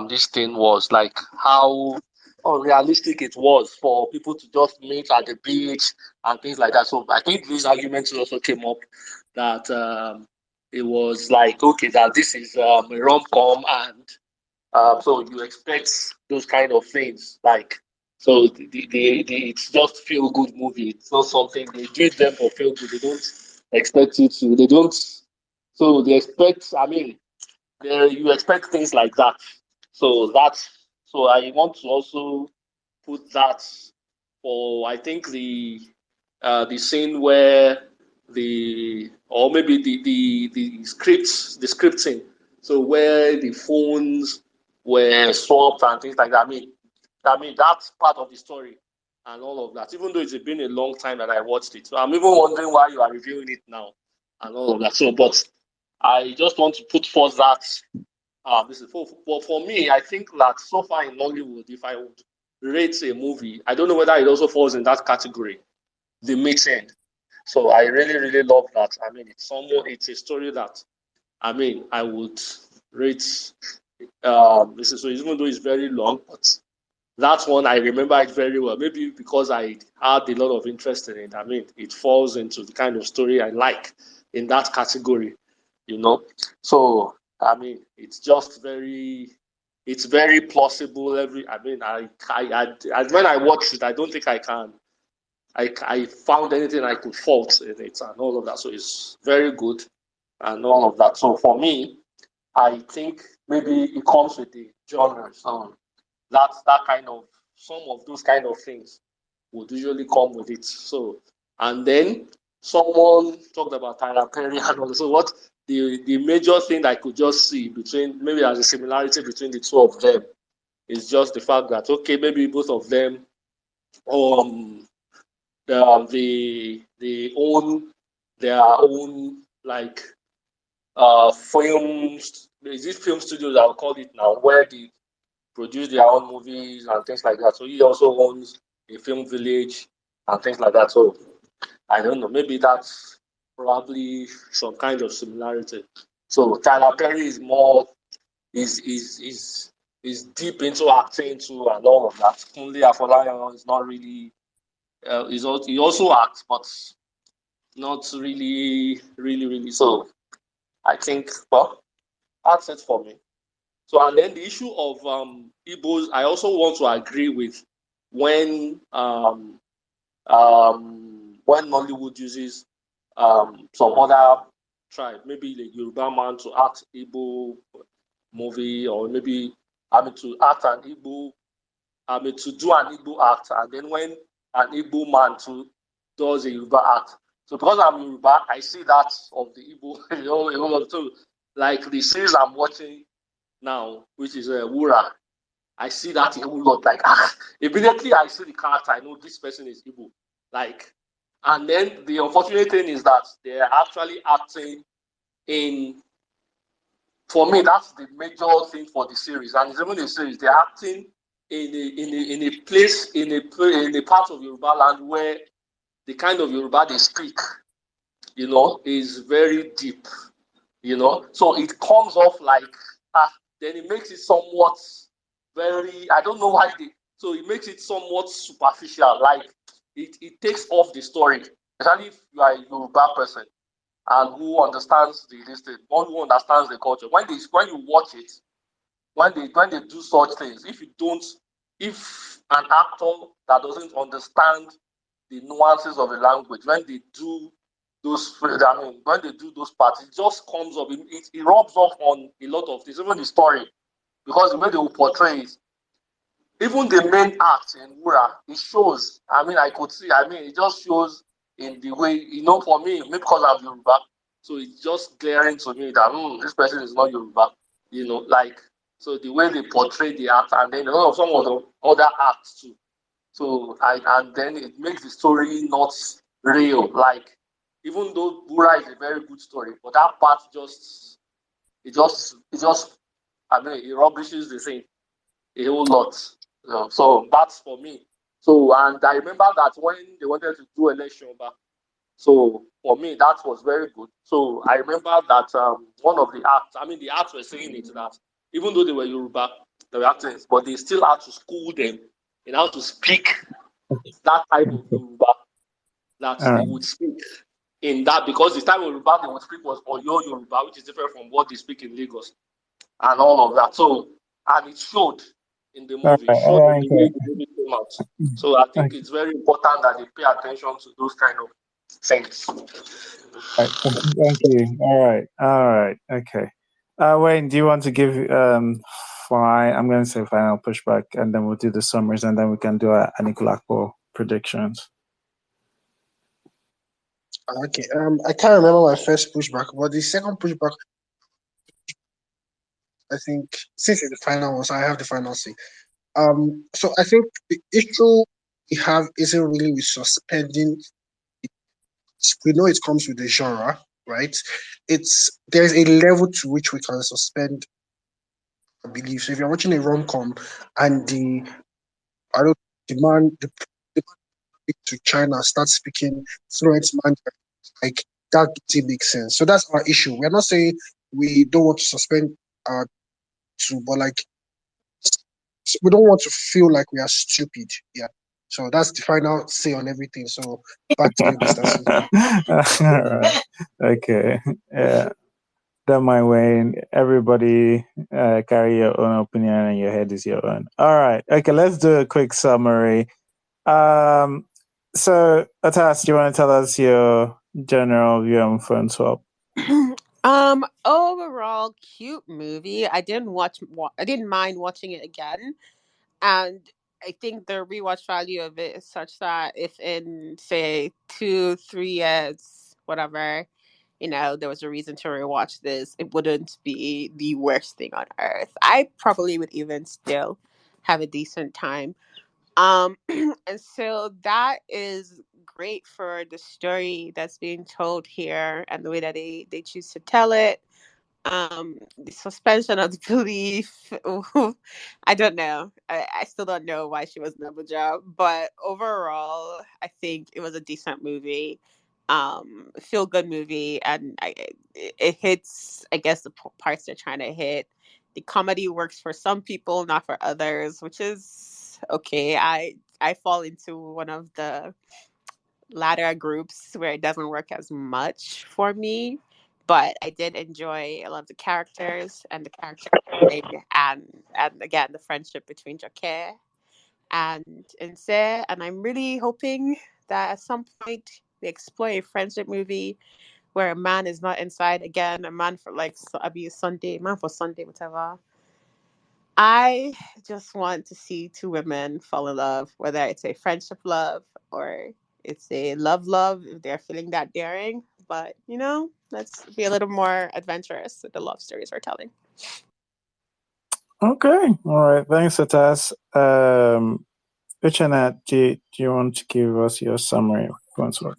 this thing was, like how unrealistic it was for people to just meet at the beach and things like that. So I think these arguments also came up that it was like okay that this is a rom com and so you expect those kind of things like so it's just feel good movie. It's not something they do it them for feel good. They don't expect you to. They don't. So they expect. I mean, there you expect things like that. So I want to also put that for, I think, the scene where or maybe the scripting. So where the phones were swapped and things like that. I mean that's part of the story and all of that. Even though it's been a long time that I watched it, so I'm even wondering why you are reviewing it now and all of that. So, but I just want to put forth that this is for me. I think that so far in Nollywood, if I would rate a movie, I don't know whether it also falls in that category, the mix end. So I really, really love that. I mean, it's a story that I would rate. This is so even though it's very long, but that one I remember it very well. Maybe because I had a lot of interest in it. I mean, it falls into the kind of story I like in that category, you know. So it's very plausible. When I watched it, I don't think I found anything I could fault in it and all of that. So it's very good and all of that. So for me, I think maybe it comes with the genre. So that kind of some of those kind of things would usually come with it. So and then someone talked about Tyler Perry and all. So what the major thing I could just see between maybe as a similarity between the two of them is just the fact that okay, maybe both of them um they own their own like films. Is it film studios I'll call it now, where they produce their own movies and things like that. So he also owns a film village and things like that. So I don't know, maybe that's probably some kind of similarity. So Tyler Perry is more is deep into acting too and all of that. Kunle Afolayan is not really he also acts, but not really, really, really. So I think, well, that's it for me. So, and then the issue of Igbos, I also want to agree with when when Nollywood uses some other tribe, maybe the Yoruba man to act Igbo movie, or maybe to act an Igbo, to do an Igbo act, and then when an Igbo man to does a Yoruba act. So because I'm Yoruba, I see that of the Igbo, so like the series I'm watching now, which is Wura, I see that a whole lot. Like immediately I see the character, I know this person is Igbo. Like, and then the unfortunate thing is that they're actually acting in. For me, that's the major thing for the series, and it's even a series. They're acting in a place in a part of Yoruba land where the kind of Yoruba they speak, is very deep. So it comes off like then it makes it somewhat very. I don't know why they. So it makes it somewhat superficial. Like it takes off the story, especially if you are a Yoruba person and who understands one who understands the culture. When you watch it, when they do such things, if an actor that doesn't understand the nuances of the language, when they do when they do those parts, it just comes up. It rubs off on a lot of things, even the story, because the way they will portray it, even the main act in Wura, it shows. I could see. It just shows in the way, for me, maybe because I'm Yoruba, so it's just glaring to me that this person is not Yoruba. Like, so the way they portray the act, and then some of the other acts too. So and then it makes the story not real. Like, even though Wura is a very good story, but that part it just it rubbishes the thing a whole lot. So that's for me. So, and I remember that when they wanted to do election back, so for me that was very good. So I remember that one of the acts, the acts were saying it that even though they were Yoruba, they were acting, but they still had to school them in how to speak that type of Yoruba that All they right. would speak in that, because the type of Yoruba they would speak was Oyo Yoruba, which is different from what they speak in Lagos and all of that. So, and it showed in the All movie, it right. showed All in right. the way the movie came out. So I think Okay. it's very important that they pay attention to those kind of things. All right. Thank you. All right. All right. Okay. Wayne, do you want to give I'm going to say final pushback, and then we'll do the summaries, and then we can do our Anikulapo predictions. Okay. I can't remember my first pushback, but the second pushback, I think, since it's the final one, so I have the final say. So I think the issue we have isn't really with suspending. We know it comes with the genre, right? There's a level to which we can suspend our belief. So if you're watching a rom-com and I don't the man to China starts speaking fluent Mandarin, like that doesn't make sense. So that's our issue. We're not saying we don't want to suspend our but like we don't want to feel like we are stupid. Yeah. So that's the final say on everything. So back to you, Mr. C. All right. Okay. Yeah. Don't mind Wayne. Everybody carry your own opinion and your head is your own. All right. Okay, let's do a quick summary. So Atas, do you want to tell us your general view on Phone Swap? Overall cute movie. I didn't mind watching it again. And I think the rewatch value of it is such that if in say 2-3 years, whatever, there was a reason to rewatch this, it wouldn't be the worst thing on earth. I probably would even still have a decent time. And so that is great for the story that's being told here and the way that they choose to tell it. The suspension of belief. I don't know. I still don't know why she was number job, but overall, I think it was a decent movie, feel good movie, and it hits, I guess, the parts they're trying to hit. The comedy works for some people, not for others, which is okay. I fall into one of the latter groups where it doesn't work as much for me. But I did enjoy a lot of the characters and the character building and again the friendship between Jacquet and Inse. And I'm really hoping that at some point we explore a friendship movie where a man is not inside again, a man for like Sunday, man for Sunday, whatever. I just want to see two women fall in love, whether it's a friendship love or it's a love, if they're feeling that daring. But, let's be a little more adventurous with the love stories we're telling. Okay. All right. Thanks, Atas. Richanat, do you want to give us your summary of Phone Swap?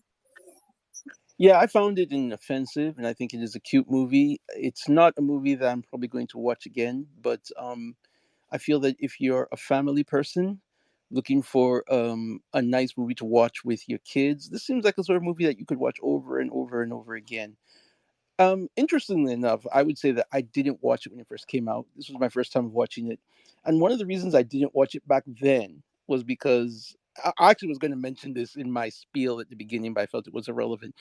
Yeah, I found it inoffensive, and I think it is a cute movie. It's not a movie that I'm probably going to watch again, but I feel that if you're a family person looking for a nice movie to watch with your kids, this seems like a sort of movie that you could watch over and over and over again. Interestingly enough, I would say that I didn't watch it when it first came out. This was my first time watching it. And one of the reasons I didn't watch it back then was because I actually was going to mention this in my spiel at the beginning, but I felt it was irrelevant.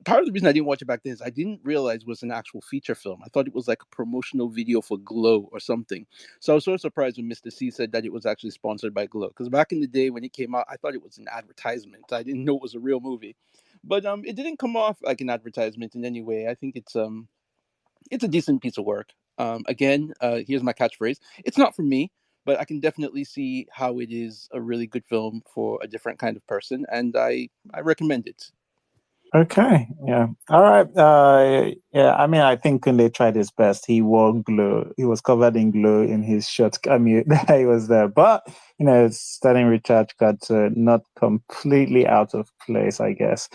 Part of the reason I didn't watch it back then is I didn't realize it was an actual feature film. I thought it was like a promotional video for Glow or something. So I was sort of surprised when Mr. C said that it was actually sponsored by Glow. Because back in the day when it came out, I thought it was an advertisement. I didn't know it was a real movie. But it didn't come off like an advertisement in any way. I think it's a decent piece of work. Again, here's my catchphrase. It's not for me, but I can definitely see how it is a really good film for a different kind of person, and I recommend it. Okay. Yeah. All right. Yeah. I mean, I think Kunle tried his best. He wore glue. He was covered in glue in his short cameo that he was there. But, Sterling Richard got not completely out of place, I guess.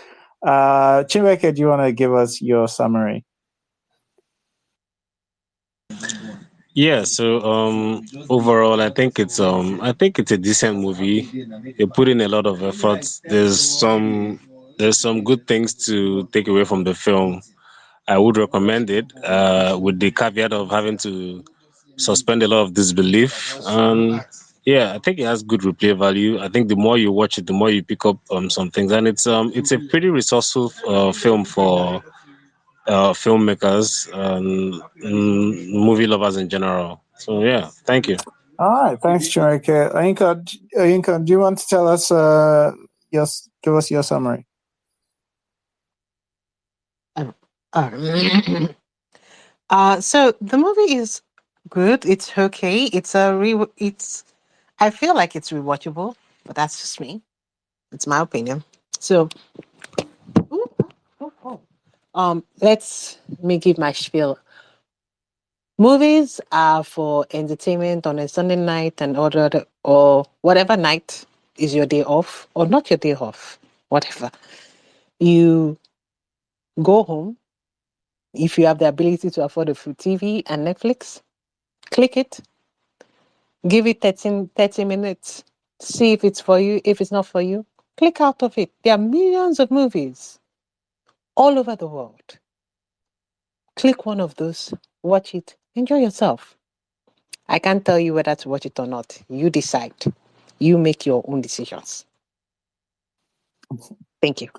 Chinweke, do you want to give us your summary? Yeah, so overall I think it's a decent movie. They put in a lot of effort. There's some good things to take away from the film. I would recommend it, with the caveat of having to suspend a lot of disbelief. And yeah, I think it has good replay value. I think the more you watch it, the more you pick up some things, and it's a pretty resourceful film for filmmakers and movie lovers in general. So yeah, thank you. All right. Thanks, Chinweke. Ayinka, do you want to tell us, give us your summary? Um, So the movie is good. It's okay. It's. I feel like it's rewatchable, but that's just me. It's my opinion. So, ooh, let's me give my spiel. Movies are for entertainment on a Sunday night and or whatever night is your day off or not your day off, whatever. You go home if you have the ability to afford a full TV and Netflix. Click it, give it 30 minutes, see if it's for you. If it's not for you, click out of it. There are millions of movies all over the world. Click one of those, watch it, enjoy yourself. I can't tell you whether to watch it or not. You decide. You make your own decisions. Thank you.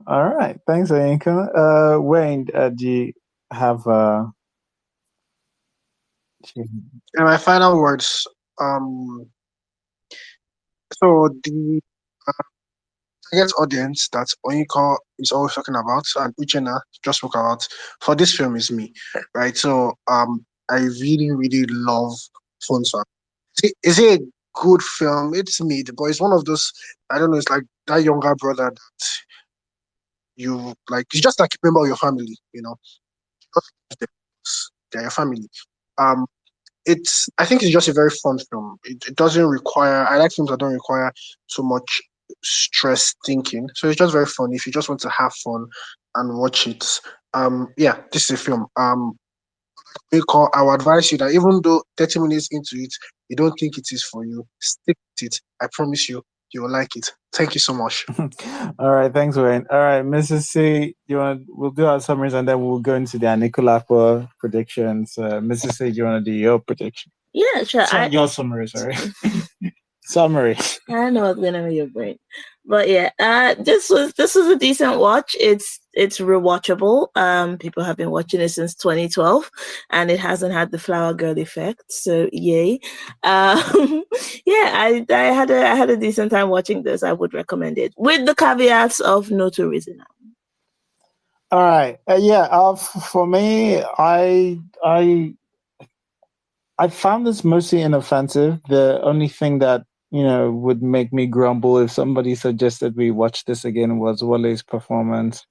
All right. Thanks, Ayinka. Wayne, do you have In my final words, um, so the target audience that Onyeka is always talking about and Uchenna just spoke about for this film is me, right? So I really really love Phone Swap. Is it a good film? It's mid, but it's one of those, I don't know. It's like that younger brother that you like. It's just like a member of your family, you know. They're your family. Um, it's I think it's just a very fun film. It doesn't require. I like films that don't require so much stress thinking. So it's just very fun. If you just want to have fun and watch it, yeah, this is a film. Because I would advise you that even though 30 minutes into it, you don't think it is for you, stick with it. I promise you, you will like it. Thank you so much. All right, thanks, Wayne. All right, Mrs. C, we'll do our summaries and then we'll go into the Anikulapo predictions. Mrs. C, do you want to do your prediction? Yeah, sure. Your summary, sorry. Summary. I know it's gonna be your brain, but yeah, this was a decent watch. It's rewatchable. People have been watching it since 2012, and it hasn't had the flower girl effect. So yay! Yeah, I had a decent time watching this. I would recommend it with the caveats of no tourism. All right, for me, I found this mostly inoffensive. The only thing that would make me grumble if somebody suggested we watch this again was Wale's performance.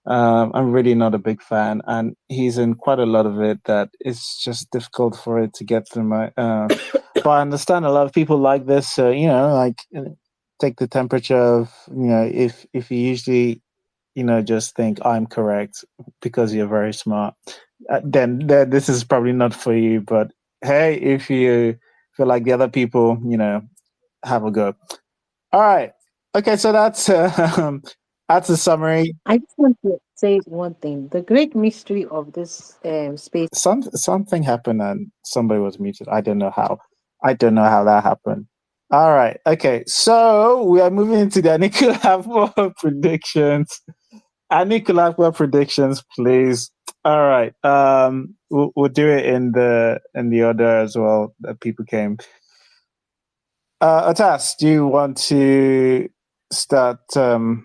I'm really not a big fan, and he's in quite a lot of it that it's just difficult for it to get through my. But I understand a lot of people like this, so take the temperature of if you usually just think I'm correct because you're very smart, then this is probably not for you. But hey, if you feel like the other people, have a go. All right. Okay, so that's a summary. I just want to say one thing. The great mystery of this space. Something happened and somebody was muted. I don't know how. That happened. All right. Okay. So we are moving into the Anikulapo predictions. Anikulapo predictions, please. All right. We'll do it in the order as well that people came. Atas, do you want to start? Do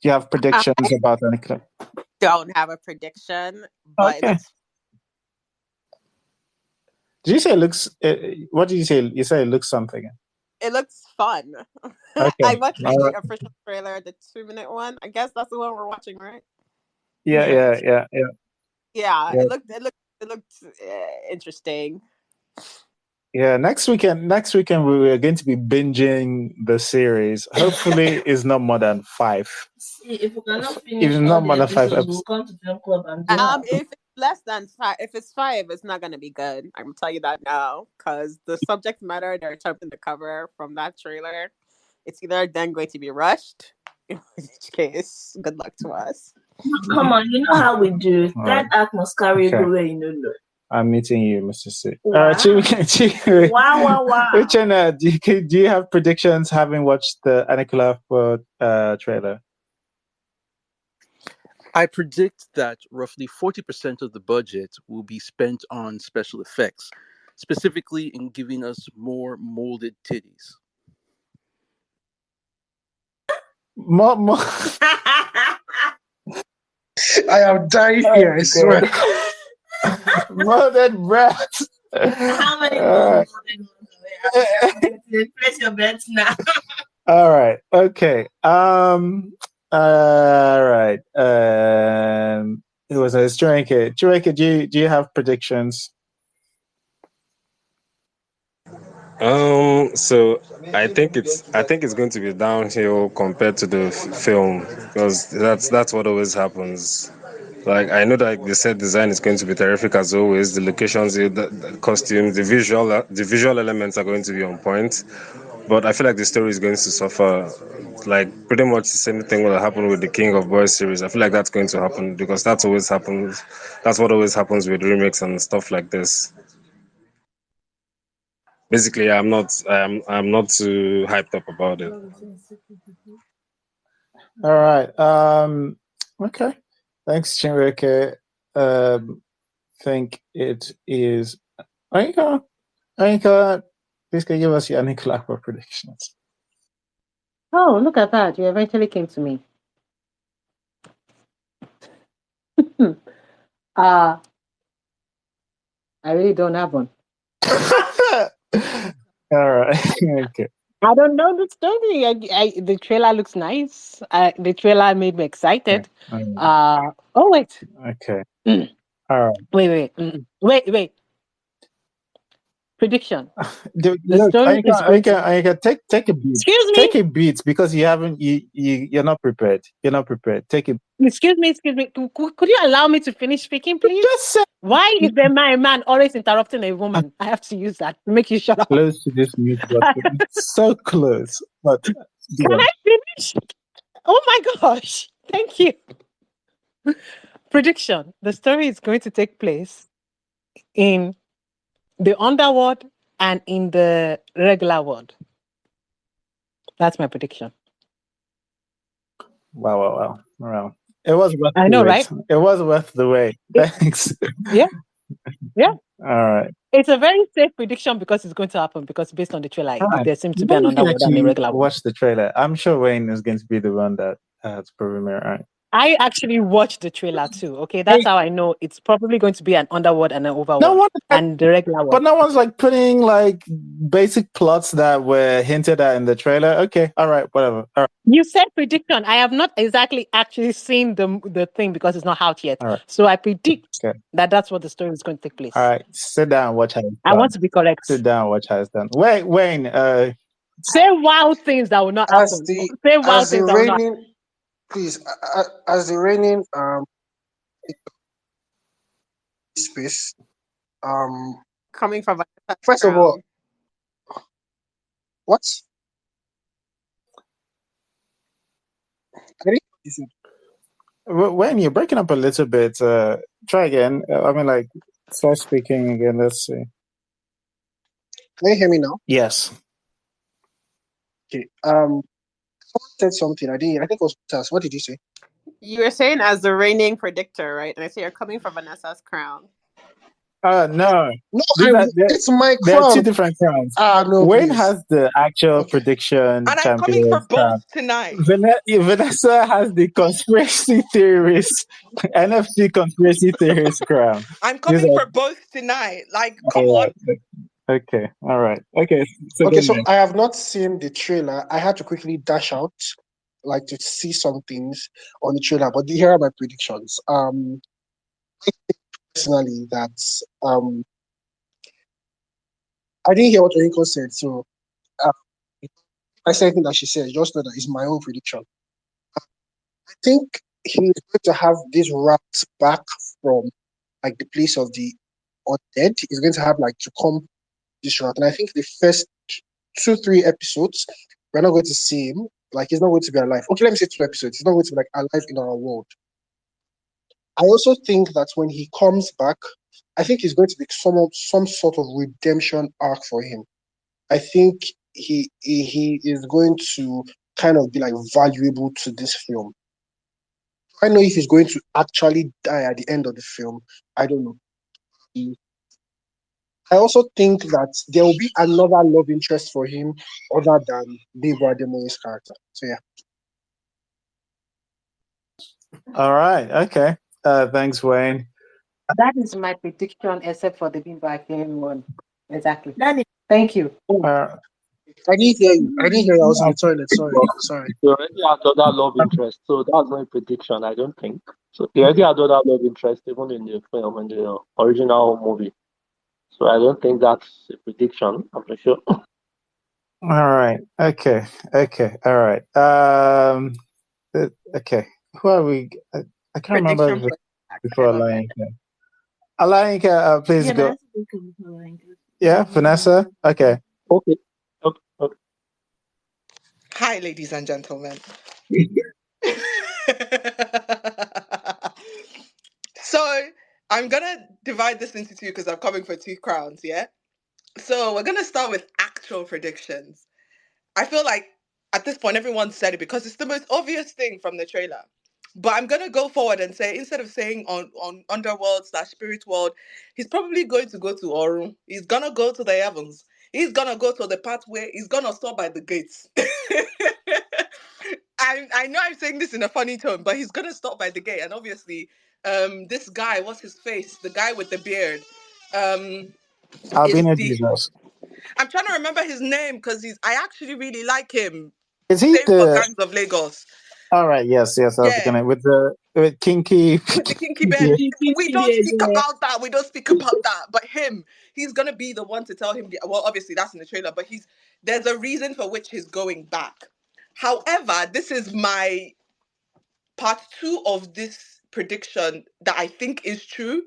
you have predictions about Anikulapo? Don't have a prediction, but okay. Did you say it looks? What did you say? You say it looks something. It looks fun. Okay. I watched the official trailer, the 2-minute one. I guess that's the one we're watching, right? Yeah. Yeah. It looked interesting. Yeah, next weekend we are going to be binging the series. Hopefully, it's not more than 5. See, if we cannot finish all the episodes, we'll come to film club and do that. If it's less than 5, if it's 5, it's not gonna be good. I'm telling you that now, because the subject matter they're attempting to cover from that trailer, it's either then going to be rushed, in which case, good luck to us. Come on, you know how we do. That atmosphere go where you know. I'm meeting you, Mr. C. Wow. Wow. Uchenna, do you have predictions having watched the Anikulapo trailer? I predict that roughly 40% of the budget will be spent on special effects, specifically in giving us more molded titties. I am dying here, I swear. Molded bread. How many Uh, more molded ones are there? Place your bets now. all right. Okay. All right. It was a Chireke. Chireke, do you have predictions? So I think it's going to be downhill compared to the film, because that's what always happens. Like, I know that the set design is going to be terrific as always. The locations, the costumes, the visual elements are going to be on point. But I feel like the story is going to suffer. Like, pretty much the same thing will happen with the King of Boys series. I feel like that's going to happen because that's always happens. That's what always happens with remakes and stuff like this. Basically, I'm not too hyped up about it. All right. Okay. Thanks, Chinreke. Think it is Anika. Anika, please can you give us your Anikulapo predictions. Oh, look at that. You eventually came to me. I really don't have one. All right. Okay. I don't know the story. The trailer looks nice. The trailer made me excited. Oh, wait. Okay. All right. Wait. Prediction. The Look, story is going to... Anika, take a beat. Excuse me? Take a beat because you're not prepared. You're not prepared. Take it. Excuse me. Could you allow me to finish speaking, please? Just say... Why is the man always interrupting a woman? I have to use that to make you shut up. Close to this mute button. So close. But can I finish? Oh my gosh. Thank you. Prediction. The story is going to take place in the underworld and in the regular world. That's my prediction. Wow. It was worth I know, right? It was worth the wait. Thanks. Yeah. All right. It's a very safe prediction because it's going to happen, because based on the trailer, there seems to be an underworld and a regular world. Watch the trailer. I'm sure Wayne is going to be the one that has proven me right. I actually watched the trailer too. Okay, that's how I know it's probably going to be an underworld and an overworld and the regular world. But no one's like putting like basic plots that were hinted at in the trailer. Okay, all right, whatever. All right. You said prediction. I have not exactly actually seen the thing because it's not out yet. All right. So I predict that that's what the story is going to take place. All right, sit down and watch how it's done. I want to be correct. Sit down and watch how it's done. Wayne. Say wild things that will not happen. Say wild things that will not happen. Please, as the reigning space, coming from first of all, what? When you're breaking up a little bit, try again. I mean, like, start speaking again. Let's see. Can you hear me now? Yes. Okay. Someone said something. I think it was Tess. What did you say? You were saying as the reigning predictor, right? And I say you're coming from Vanessa's crown. No. It's my crown. There are two different crowns. No, Wayne please. has the actual prediction. And I'm coming for both tonight. Vanessa has the conspiracy theorist, NFC conspiracy theorist crown. I'm coming for both tonight. Like, come on. Okay. All right. Okay. So I have not seen the trailer. I had to quickly dash out, like, to see some things on the trailer. But here are my predictions. I think personally that I didn't hear what Orinko said, so I said anything that she said. Just know that it's my own prediction. I think he's going to have this wrapped back from like the place of the undead. He's going to have like to come this route, and I think the first 2-3 episodes we're not going to see him. Like, he's not going to be alive. Okay, let me say 2 episodes. He's not going to be like alive in our world. I also think that when he comes back, I think he's going to be some sort of redemption arc for him. I think he is going to kind of be like valuable to this film. I don't know if he's going to actually die at the end of the film. I don't know. I also think that there will be another love interest for him other than Deborah Ademoye's character. So yeah. All right. Okay. Thanks, Wayne. That is my prediction, except for the Bimba again one. Exactly. That is Thank you. Uh, I didn't hear you. I didn't hear you. I was in the toilet. Sorry. But Sorry. he already had other love interest, so that's not a prediction, I don't think. So he already had other love interest even in the film, in the original movie. So I don't think that's a prediction. I'm not sure. all right. Okay. Okay. All right. Okay. Who are we? I can't remember Prediction for I before love it. Alayinka. Alayinka, please yeah, go. that's a good one. Yeah, Vanessa. Okay. Okay. Okay. Okay. Hi, ladies and gentlemen. So I'm gonna divide this into two because I'm coming for two crowns, yeah? So we're gonna start with actual predictions. I feel like at this point everyone said it because it's the most obvious thing from the trailer. But I'm gonna go forward and say instead of saying on Underworld / Spirit World, he's probably going to go to Orun. He's gonna go to the heavens. He's gonna go to the pathway. He's gonna stop by the gates. I know I'm saying this in a funny tone, but he's gonna stop by the gate, and obviously, this guy, what's his face? The guy with the beard, um, is Albino the. Jesus. I'm trying to remember his name because I actually really like him. Is he Same for the? Gangs of Lagos. All right. Yes. Yes. I was Yeah, gonna with kinky. with the kinky Yeah. beard. We don't speak Yeah. about that. We don't speak about that. But him, he's gonna be the one to tell him. Well, obviously that's in the trailer, but there's a reason for which he's going back. However, this is my part two of this prediction that I think is true.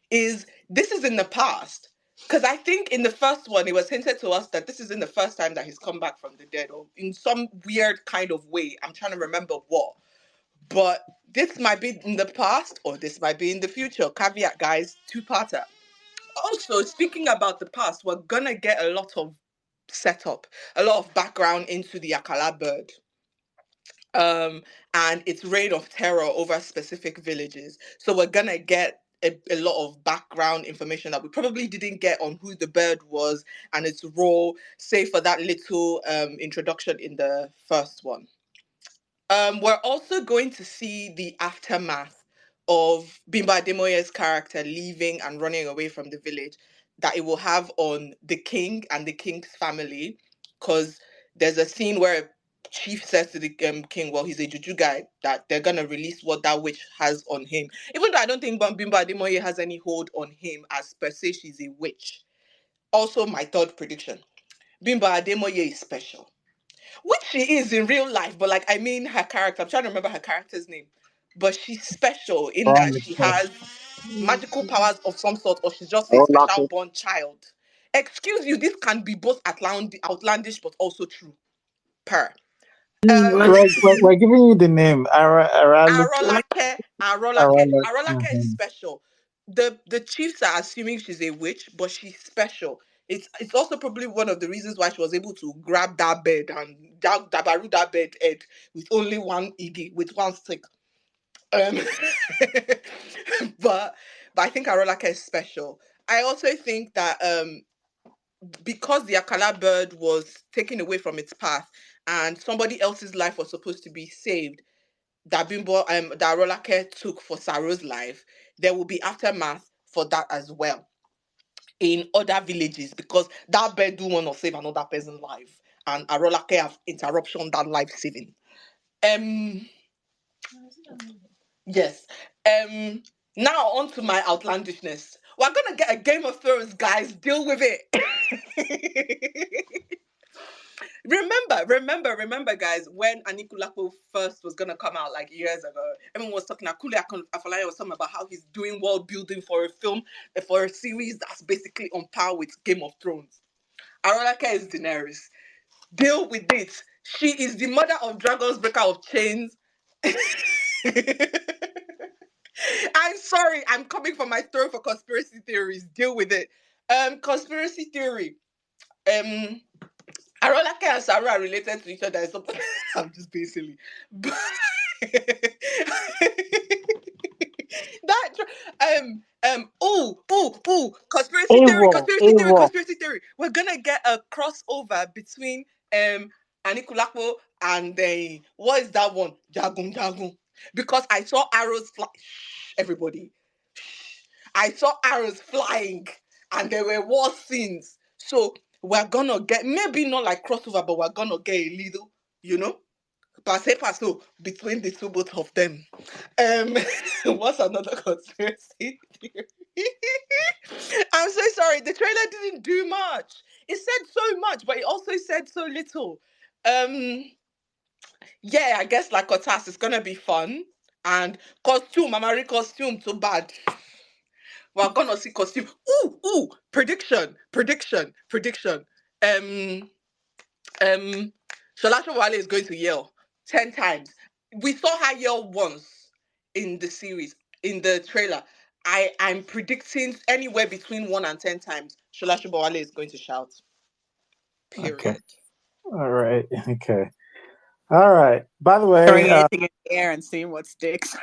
Is this is in the past? Because I think in the first one, it was hinted to us that this isn't the first time that he's come back from the dead, or in some weird kind of way. I'm trying to remember what. But this might be in the past or this might be in the future. Caveat, guys, two-parter. Also, speaking about the past, we're gonna get a lot of setup, a lot of background into the Akala bird. And its reign of terror over specific villages. So we're gonna get a lot of background information that we probably didn't get on who the bird was and its role, save for that little introduction in the first one. We're also going to see the aftermath of Bimba Ademoye's character leaving and running away from the village that it will have on the king and the king's family. Because there's a scene where a chief says to the king, well, he's a juju guy, that they're going to release what that witch has on him. Even though I don't think Bimba Ademoye has any hold on him as per se she's a witch. Also, my third prediction, Bimba Ademoye is special, which she is in real life, but like I mean her character. I'm trying to remember her character's name, but she's special in that she has magical powers of some sort, or she's just a special born child. Excuse you, this can be both outlandish but also true. Per. Um, We're giving you the name. Arolake, Arolake, Arolake is Mhm. special. The chiefs are assuming she's a witch, but she's special. It's also probably one of the reasons why she was able to grab that bed and dabaru that bed head with only one igi, with one stick. Um, but I think Arolake is special. I also think that because the Akala bird was taken away from its path and somebody else's life was supposed to be saved, that that Rolake took for Saro's life, there will be aftermath for that as well in other villages because that bird do want to save another person's life and Arolake have interruption that life saving. Um yes. Now on to my outlandishness. We're gonna get a Game of Thrones, guys. Deal with it. Remember, guys, when Anikulapo first was gonna come out like years ago, everyone was talking. Kunle Afolayan was talking about how he's doing world building for a film, for a series that's basically on par with Game of Thrones. Arolake is Daenerys. Deal with it. She is the mother of dragons, breaker of chains. I'm sorry, I'm coming for my throne for conspiracy theories. Deal with it. Conspiracy theory. Um, Arolake and Sarah are related to each other. I'm just being silly. But that conspiracy theory, AWOL, conspiracy theory, AWOL. conspiracy theory. We're gonna get a crossover between Anikulapo and what is that one? Jagun. Because I saw arrows fly. Shh, everybody. Shh. I saw arrows flying and there were war scenes. So we're gonna get, maybe not like crossover, but we're gonna get a little, paso between the two, both of them. What's another conspiracy theory? I'm so sorry. The trailer didn't do much. It said so much, but it also said so little. Yeah, I guess like Otas is gonna be fun. And costume, Amari costume, too bad. We're gonna see costume. Ooh, prediction. Um, Sholasho Wale is going to yell 10 times. We saw her yell once in the series, in the trailer. I'm predicting anywhere between 1 and 10 times Sholasho Wale is going to shout. Okay. Period. All right. Okay. All right. By the way, Throwing anything in the air and seeing what sticks.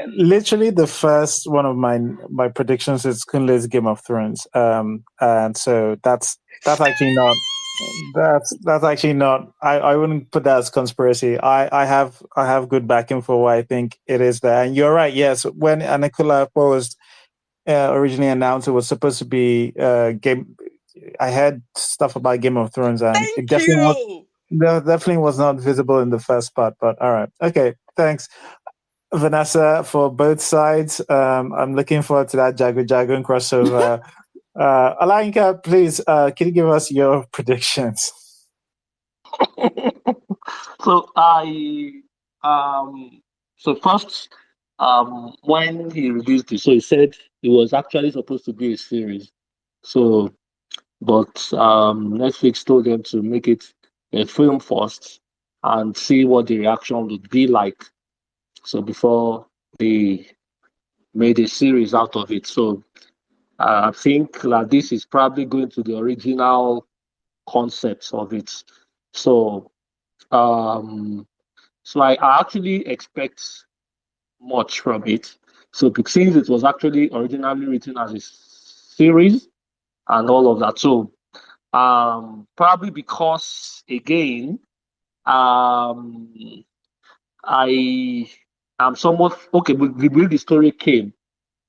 literally the first one of my predictions is Kunle's Game of Thrones. And so that's actually not that's actually not. I wouldn't put that as conspiracy. I have good backing for why I think it is there. And you're right. Yes, when Anikulapo was originally announced, it was supposed to be game. I heard stuff about Game of Thrones, and it definitely was not visible in the first part. But all right, okay, thanks, Vanessa, for both sides. I'm looking forward to that Jago crossover. Alayinka, please, can you give us your predictions? So first, when he released it, so he said it was actually supposed to be a series. So, but Netflix told them to make it a film first and see what the reaction would be like. So before they made a series out of it. So I think that this is probably going to the original concepts of it. So I actually expect much from it. So since it was actually originally written as a series and all of that. So probably because again, um I am somewhat okay, but the way the story came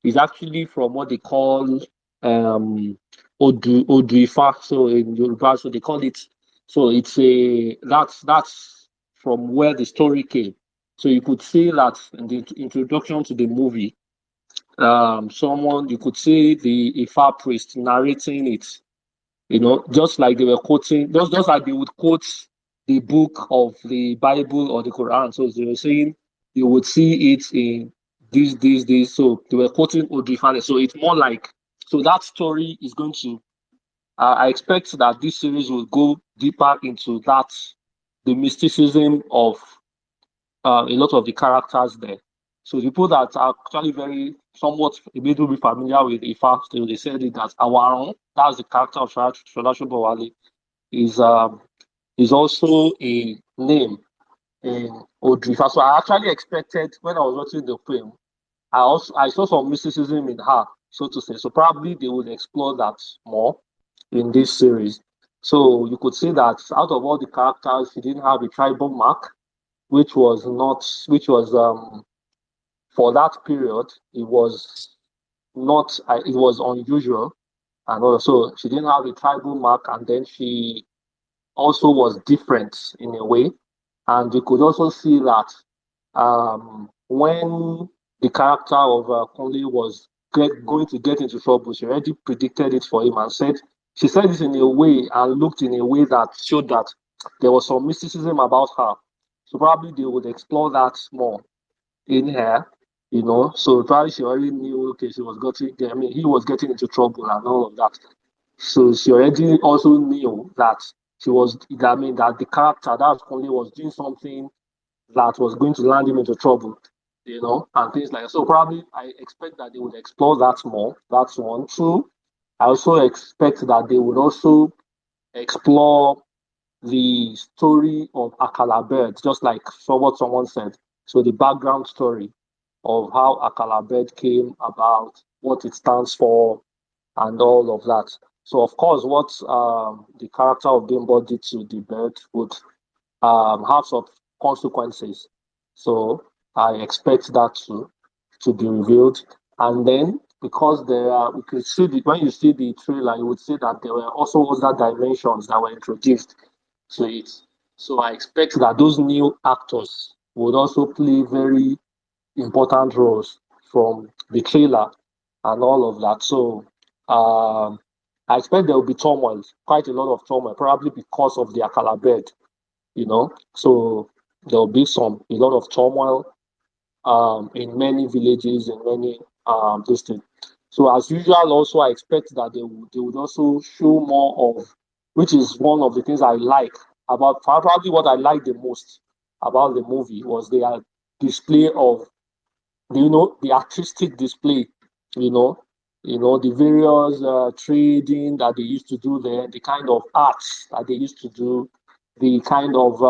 is actually from what they call Oduifa. So in Yoruba, so they call it. So it's that's from where the story came. So you could see that in the introduction to the movie, someone you could see the Ifa priest narrating it. Just like they were quoting, just like they would quote the book of the Bible or the Quran. So they were saying you would see it in this. So they were quoting Odrifane. So it's more like, so that story is going to, I expect that this series will go deeper into that, the mysticism of a lot of the characters there. So people that are actually very somewhat a little bit familiar with Ifa, they said it that Awaron, that's the character of Shola Shobowale, is also a name in Odrifa. So I actually expected when I was watching the film, I saw some mysticism in her, so to say. So probably they would explore that more in this series. So you could see that out of all the characters, she didn't have a tribal mark, which was for that period, it was not, it was unusual. And also, she didn't have a tribal mark, and then she also was different in a way. And you could also see that when the character of Kunle was going to get into trouble, she already predicted it for him and she said this in a way and looked in a way that showed that there was some mysticism about her. So probably they would explore that more in her, So probably she already knew, okay, he was getting into trouble and all of that. So she already also knew that that the character that Kunle was doing something that was going to land him into trouble, and things like that. So probably I expect that they would explore that more. That's one. Two, I also expect that they would also explore the story of Akala Bird, just like what someone said. So the background story of how Akala Bird came about, what it stands for, and all of that. So of course, what the character of Bimbo did to the bird would have some consequences. So I expect that to be revealed. And then because there are, you could see when you see the trailer, you would see that there were also other dimensions that were introduced to it. So I expect that those new actors would also play very important roles from the trailer and all of that. So I expect there will be turmoil, quite a lot of turmoil, probably because of the Akala bed, So there will be a lot of turmoil in many villages, in many districts. So as usual, also I expect that they would also show more of, which is one of the things I like about, probably what I like the most about the movie was the display of the artistic display, you know, the various trading that they used to do there, the kind of arts that they used to do, the kind of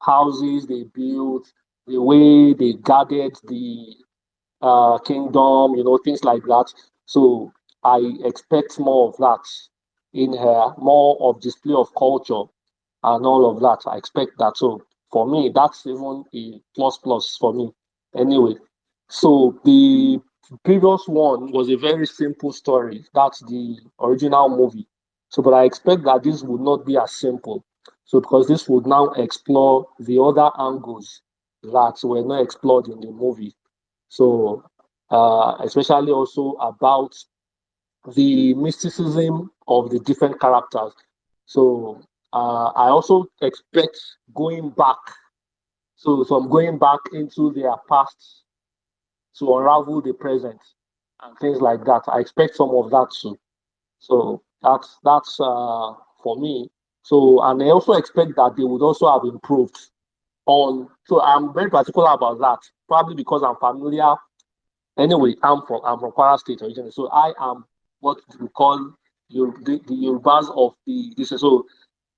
houses they built, the way they guarded the kingdom, things like that. So I expect more of that in her, more of display of culture and all of that. I expect that. So for me, that's even a plus plus for me. Anyway, so the previous one was a very simple story. That's the original movie. So, but I expect that this would not be as simple. So, because this would now explore the other angles that were not explored in the movie. So, especially also about the mysticism of the different characters. So, I also expect going back. So I'm going back into their past to unravel the present and things like that. I expect some of that too. So that's for me. So and I also expect that they would also have improved on. So I'm very particular about that. Probably because I'm familiar. Anyway, I'm from Kwara State originally, so I am what we call the Yorubas of the this. So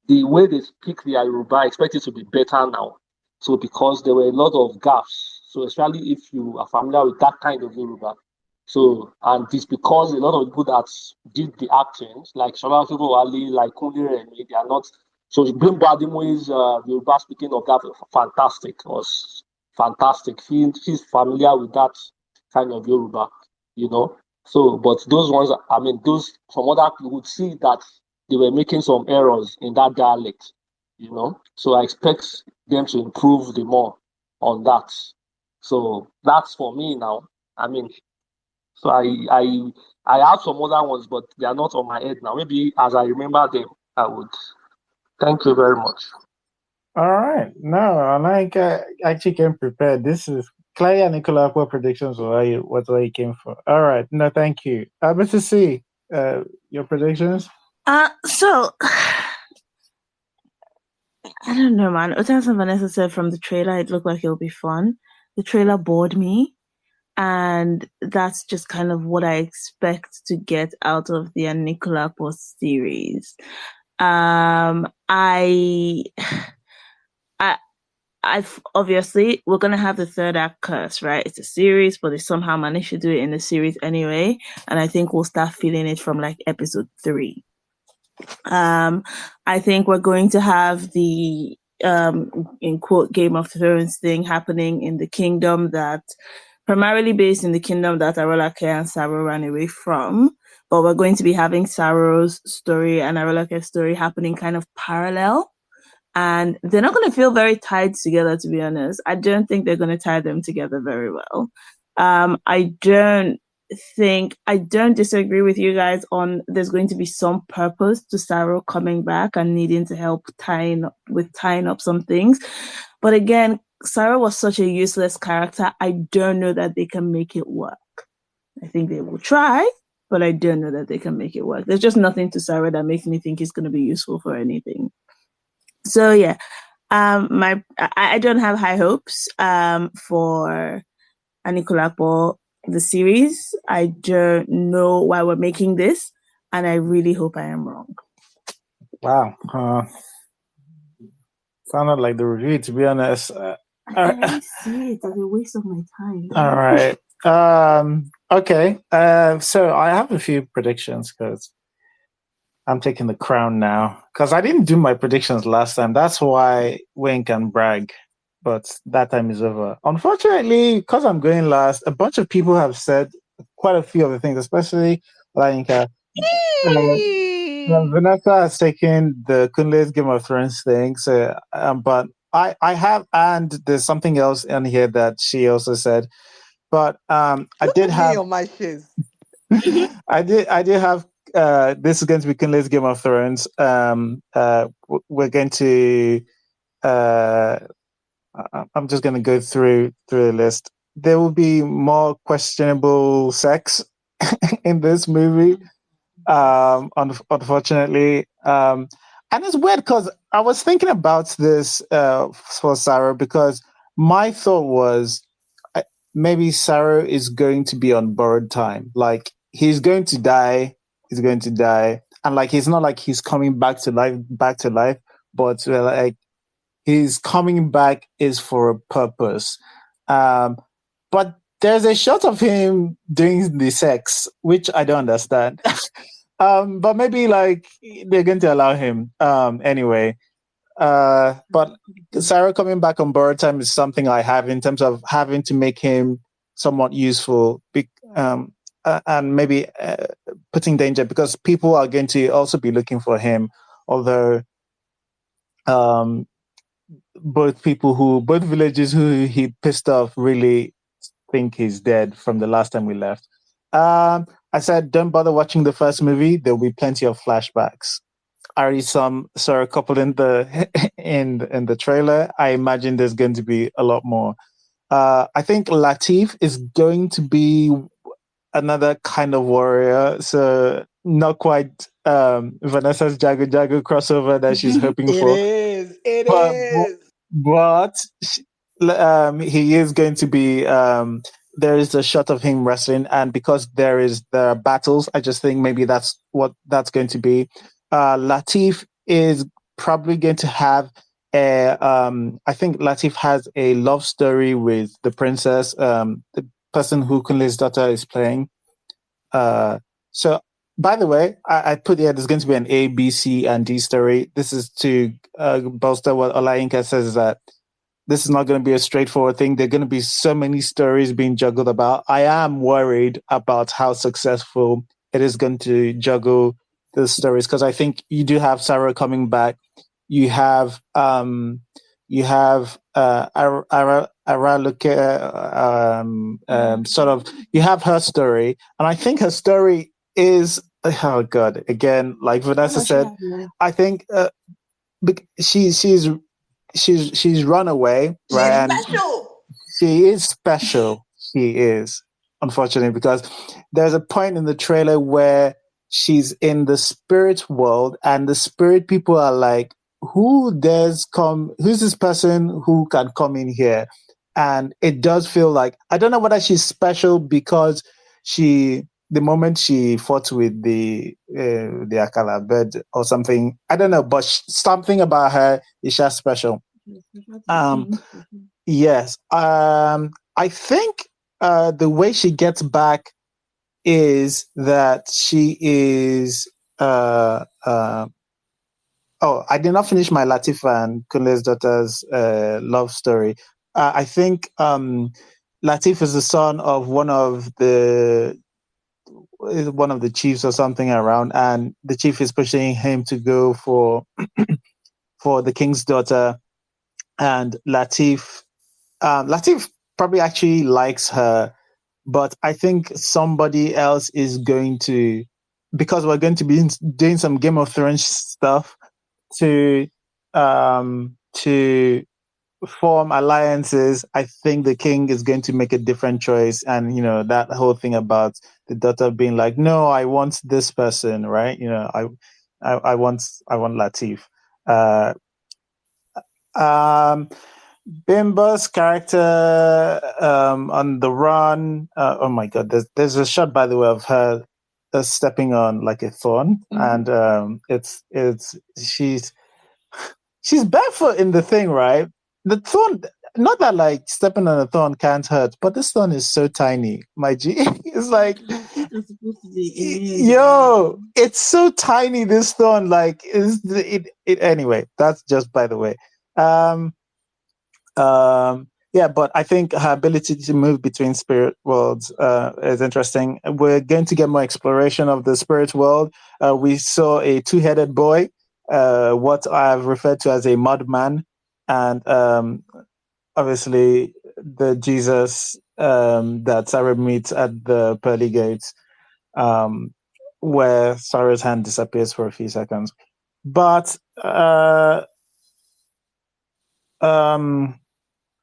the way they speak the Yoruba, I expect it to be better now. So because there were a lot of gaps. So especially if you are familiar with that kind of Yoruba. So and it's because a lot of people that did the acting, like Shola Ali, like Kunle Remi, they are not. So Bimbo Ademoye's Yoruba speaking of that was fantastic. He's familiar with that kind of Yoruba. So, but those ones, I mean, those some other people would see that they were making some errors in that dialect. So I expect them to improve the more on that. So that's for me now. I mean, so I have some other ones, but they are not on my head now. Maybe as I remember them, I would. Thank you very much. All right. No, I like actually came prepared. This is Clay and Anikulapo predictions what you came for. All right. No, thank you. Mr. C, your predictions? So I don't know, man. Otansa and Vanessa said from the trailer it looked like it'll be fun. The trailer bored me. And that's just kind of what I expect to get out of the Anikulapo series. I've obviously we're gonna have the third act curse, right? It's a series, but they somehow managed to do it in the series anyway, and I think we'll start feeling it from like episode 3. I think we're going to have the in quote Game of Thrones thing happening in the kingdom that primarily based in the kingdom that Arolake and Saro ran away from. But we're going to be having Saro's story and Arolake's story happening kind of parallel. And they're not going to feel very tied together, to be honest. I don't think they're going to tie them together very well. I don't disagree with you guys on there's going to be some purpose to Saro coming back and needing to help tying up some things. But again, Saro was such a useless character. I don't know that they can make it work. I think they will try, but I don't know that they can make it work. There's just nothing to Saro that makes me think he's going to be useful for anything. So yeah, I don't have high hopes for Anikulapo, the series. I don't know why we're making this, and I really hope I am wrong. Wow. Sounded like the review, to be honest. I really see it as a waste of my time. All right. Okay. So I have a few predictions because I'm taking the crown now. Because I didn't do my predictions last time. That's why Wayne can brag. But that time is over. Unfortunately, because I'm going last, a bunch of people have said quite a few of the things, especially like Hey! Vanessa has taken the Kunle's Game of Thrones thing. So, but I have, and there's something else in here that she also said. But I Look did at me have, on my shiz. I did have. This is going to be Kunle's Game of Thrones. We're going to. Uh, I'm just going to go through the list. There will be more questionable sex in this movie. Unfortunately, and it's weird because I was thinking about this for Sarah, because my thought was maybe Sarah is going to be on borrowed time. Like, he's going to die, and like he's not like he's coming back to life, but like his coming back is for a purpose. But there's a shot of him doing the sex, which I don't understand. But maybe like they're going to allow him. Anyway. But Sarah coming back on borrowed time is something I have in terms of having to make him somewhat useful, and maybe putting danger, because people are going to also be looking for him. Although, both villages who he pissed off really think he's dead from the last time we left. I said, don't bother watching the first movie. There'll be plenty of flashbacks. I already saw a couple in the in the trailer. I imagine there's going to be a lot more. I think Latif is going to be another kind of warrior, so not quite Vanessa's Jago Jago crossover that she's hoping It for. is. It But is. but he is going to be. There is a shot of him wrestling, and because there are battles, I just think maybe that's what that's going to be. Latif is probably going to have a. I think Latif has a love story with the princess, the person who Kunle's daughter is playing. So, by the way, I put here there's going to be an A, B, C, and D story. This is to bolster what Olayinka says, that this is not going to be a straightforward thing. There are going to be so many stories being juggled about. I am worried about how successful it is going to juggle the stories, because I think you do have Sarah coming back. You have Araluke, sort of, you have her story, and I think her story is, oh god, again, like Vanessa said, I think she's run away, right? She's special. She is special. She is, unfortunately, because there's a point in the trailer where she's in the spirit world, and the spirit people are like, who's this person who can come in here? And it does feel like, I don't know whether she's special because the moment she fought with the Akala bird or something, I don't know, but something about her is just special. Yes. I think the way she gets back is that she is I did not finish my Latif and Kunle's daughter's love story. I think Latif is the son of one of the chiefs or something around, and the chief is pushing him to go for the king's daughter, and Latif probably actually likes her, but I think somebody else is going to, because we're going to be doing some Game of Thrones stuff to form alliances. I think the king is going to make a different choice, and that whole thing about the daughter being like, no, I want this person, right? I want Latif. Bimba's character on the run. Oh my god! There's a shot, by the way, of her stepping on like a thorn, and she's barefoot in the thing, right? The thorn, not that like stepping on a thorn can't hurt, but this thorn is so tiny, my G. It's like, yo, it's so tiny. This thorn, like, anyway. That's just by the way. Yeah, but I think her ability to move between spirit worlds is interesting. We're going to get more exploration of the spirit world. We saw a two-headed boy, what I've referred to as a mud man, and obviously the Jesus that Sarah meets at the pearly gates, where Sarah's hand disappears for a few seconds. But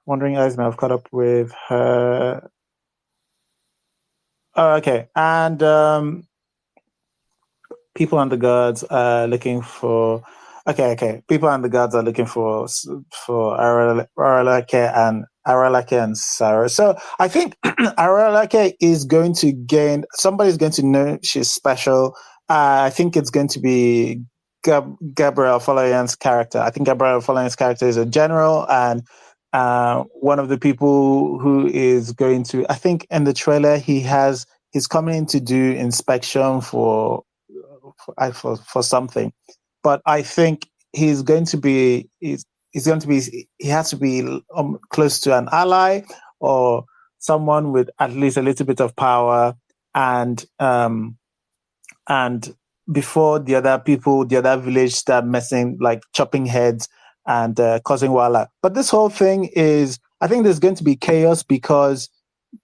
Wandering Eyes now have caught up with her. Oh, okay, and people on the guards are looking for. Okay. People on the guards are looking for Aralake and Sarah. So I think Aralake is going to gain. Somebody's going to know she's special. I think it's going to be Gabriel Afolayan's character. I think Gabriel Afolayan's character is a general, and one of the people who is going to. I think in the trailer he's coming in to do inspection for something, but I think he has to be close to an ally or someone with at least a little bit of power, and before the other village start messing, like chopping heads and causing wala. But this whole thing is, I think there's going to be chaos because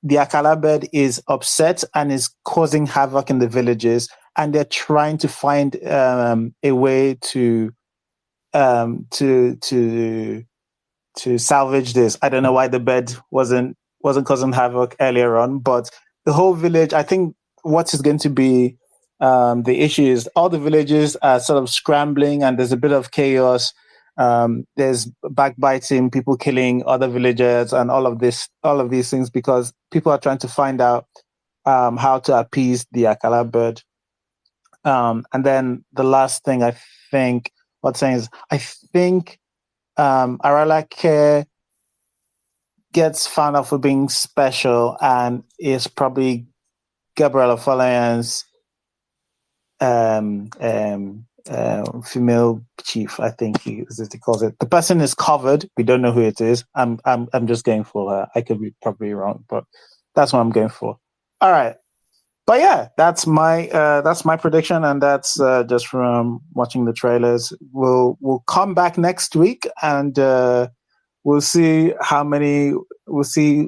the Akala bird is upset and is causing havoc in the villages, and they're trying to find a way to salvage this. I don't know why the bird wasn't causing havoc earlier on, but the whole village, I think what is going to be the issue is all the villages are sort of scrambling and there's a bit of chaos. There's backbiting, people killing other villagers, and all of these things because people are trying to find out how to appease the Akala bird. And then the last thing I think Aralake gets found out for being special and is probably Gabriel Afolayan's female chief. I think he calls it. The person is covered. We don't know who it is. I'm just going for her. I could be probably wrong, but that's what I'm going for. All right. But yeah, that's my prediction, and that's just from watching the trailers. We'll come back next week, and we'll see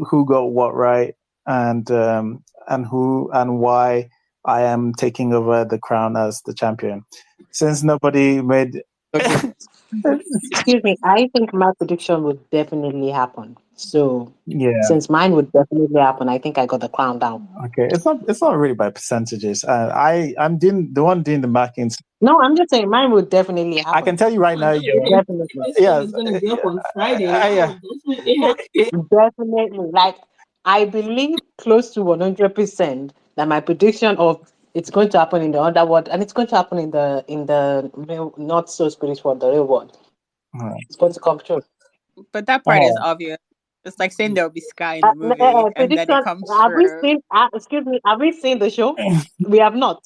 who got what right, and who and why I am taking over the crown as the champion. Since nobody made. Excuse me, I think my prediction would definitely happen. So Yeah. Since mine would definitely happen, I think I got the crown down. Okay, it's not really by percentages. I'm doing the one doing the markings. No, I'm just saying mine would definitely happen. I can tell you right now, definitely. Yeah, it's gonna be up on Friday. Definitely. Like, I believe close to 100% that my prediction of it's going to happen in the underworld and it's going to happen in the real, not so spiritual, the real world. It's going to come true. But that part is obvious. It's like saying there'll be sky in the movie, and then it comes true. Excuse me, have we seen the show? We have not.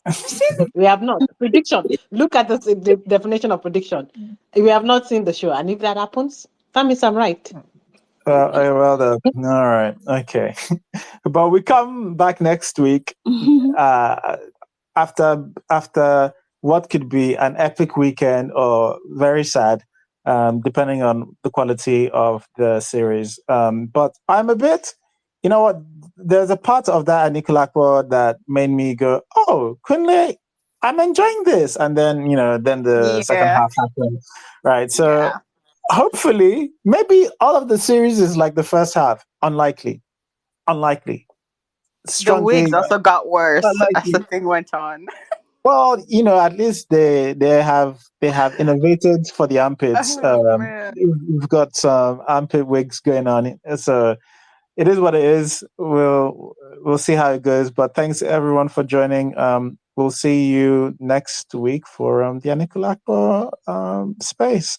We have not. Prediction. Look at the definition of prediction. We have not seen the show, and if that happens, that means I'm right. All right, okay. But we come back next week after what could be an epic weekend or very sad. Depending on the quality of the series. But I'm a bit, you know what, there's a part of that Anikulapo that made me go, oh, Kunle, I'm enjoying this. And then, the second half happened. Right. So hopefully, maybe all of the series is like the first half. Unlikely. The wigs also got worse as the thing went on. Well, at least they have innovated for the armpits. We've got some armpit wigs going on, so it is what it is. We'll see how it goes. But thanks everyone for joining. We'll see you next week for the Anikulapo space.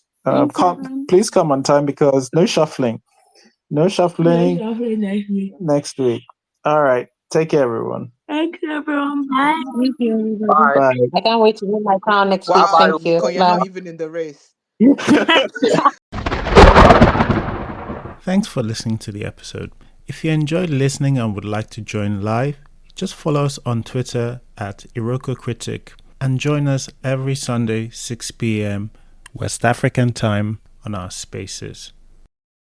Please come on time because no shuffling. Next week. All right. Take care, everyone. Thanks, everyone. Bye. Thank you, everybody. Bye. I can't wait to win my crown next week. Thank you. You're not even in the race. Thanks for listening to the episode. If you enjoyed listening and would like to join live, just follow us on Twitter at Iroko Critic and join us every Sunday 6 p.m. West African time on our spaces.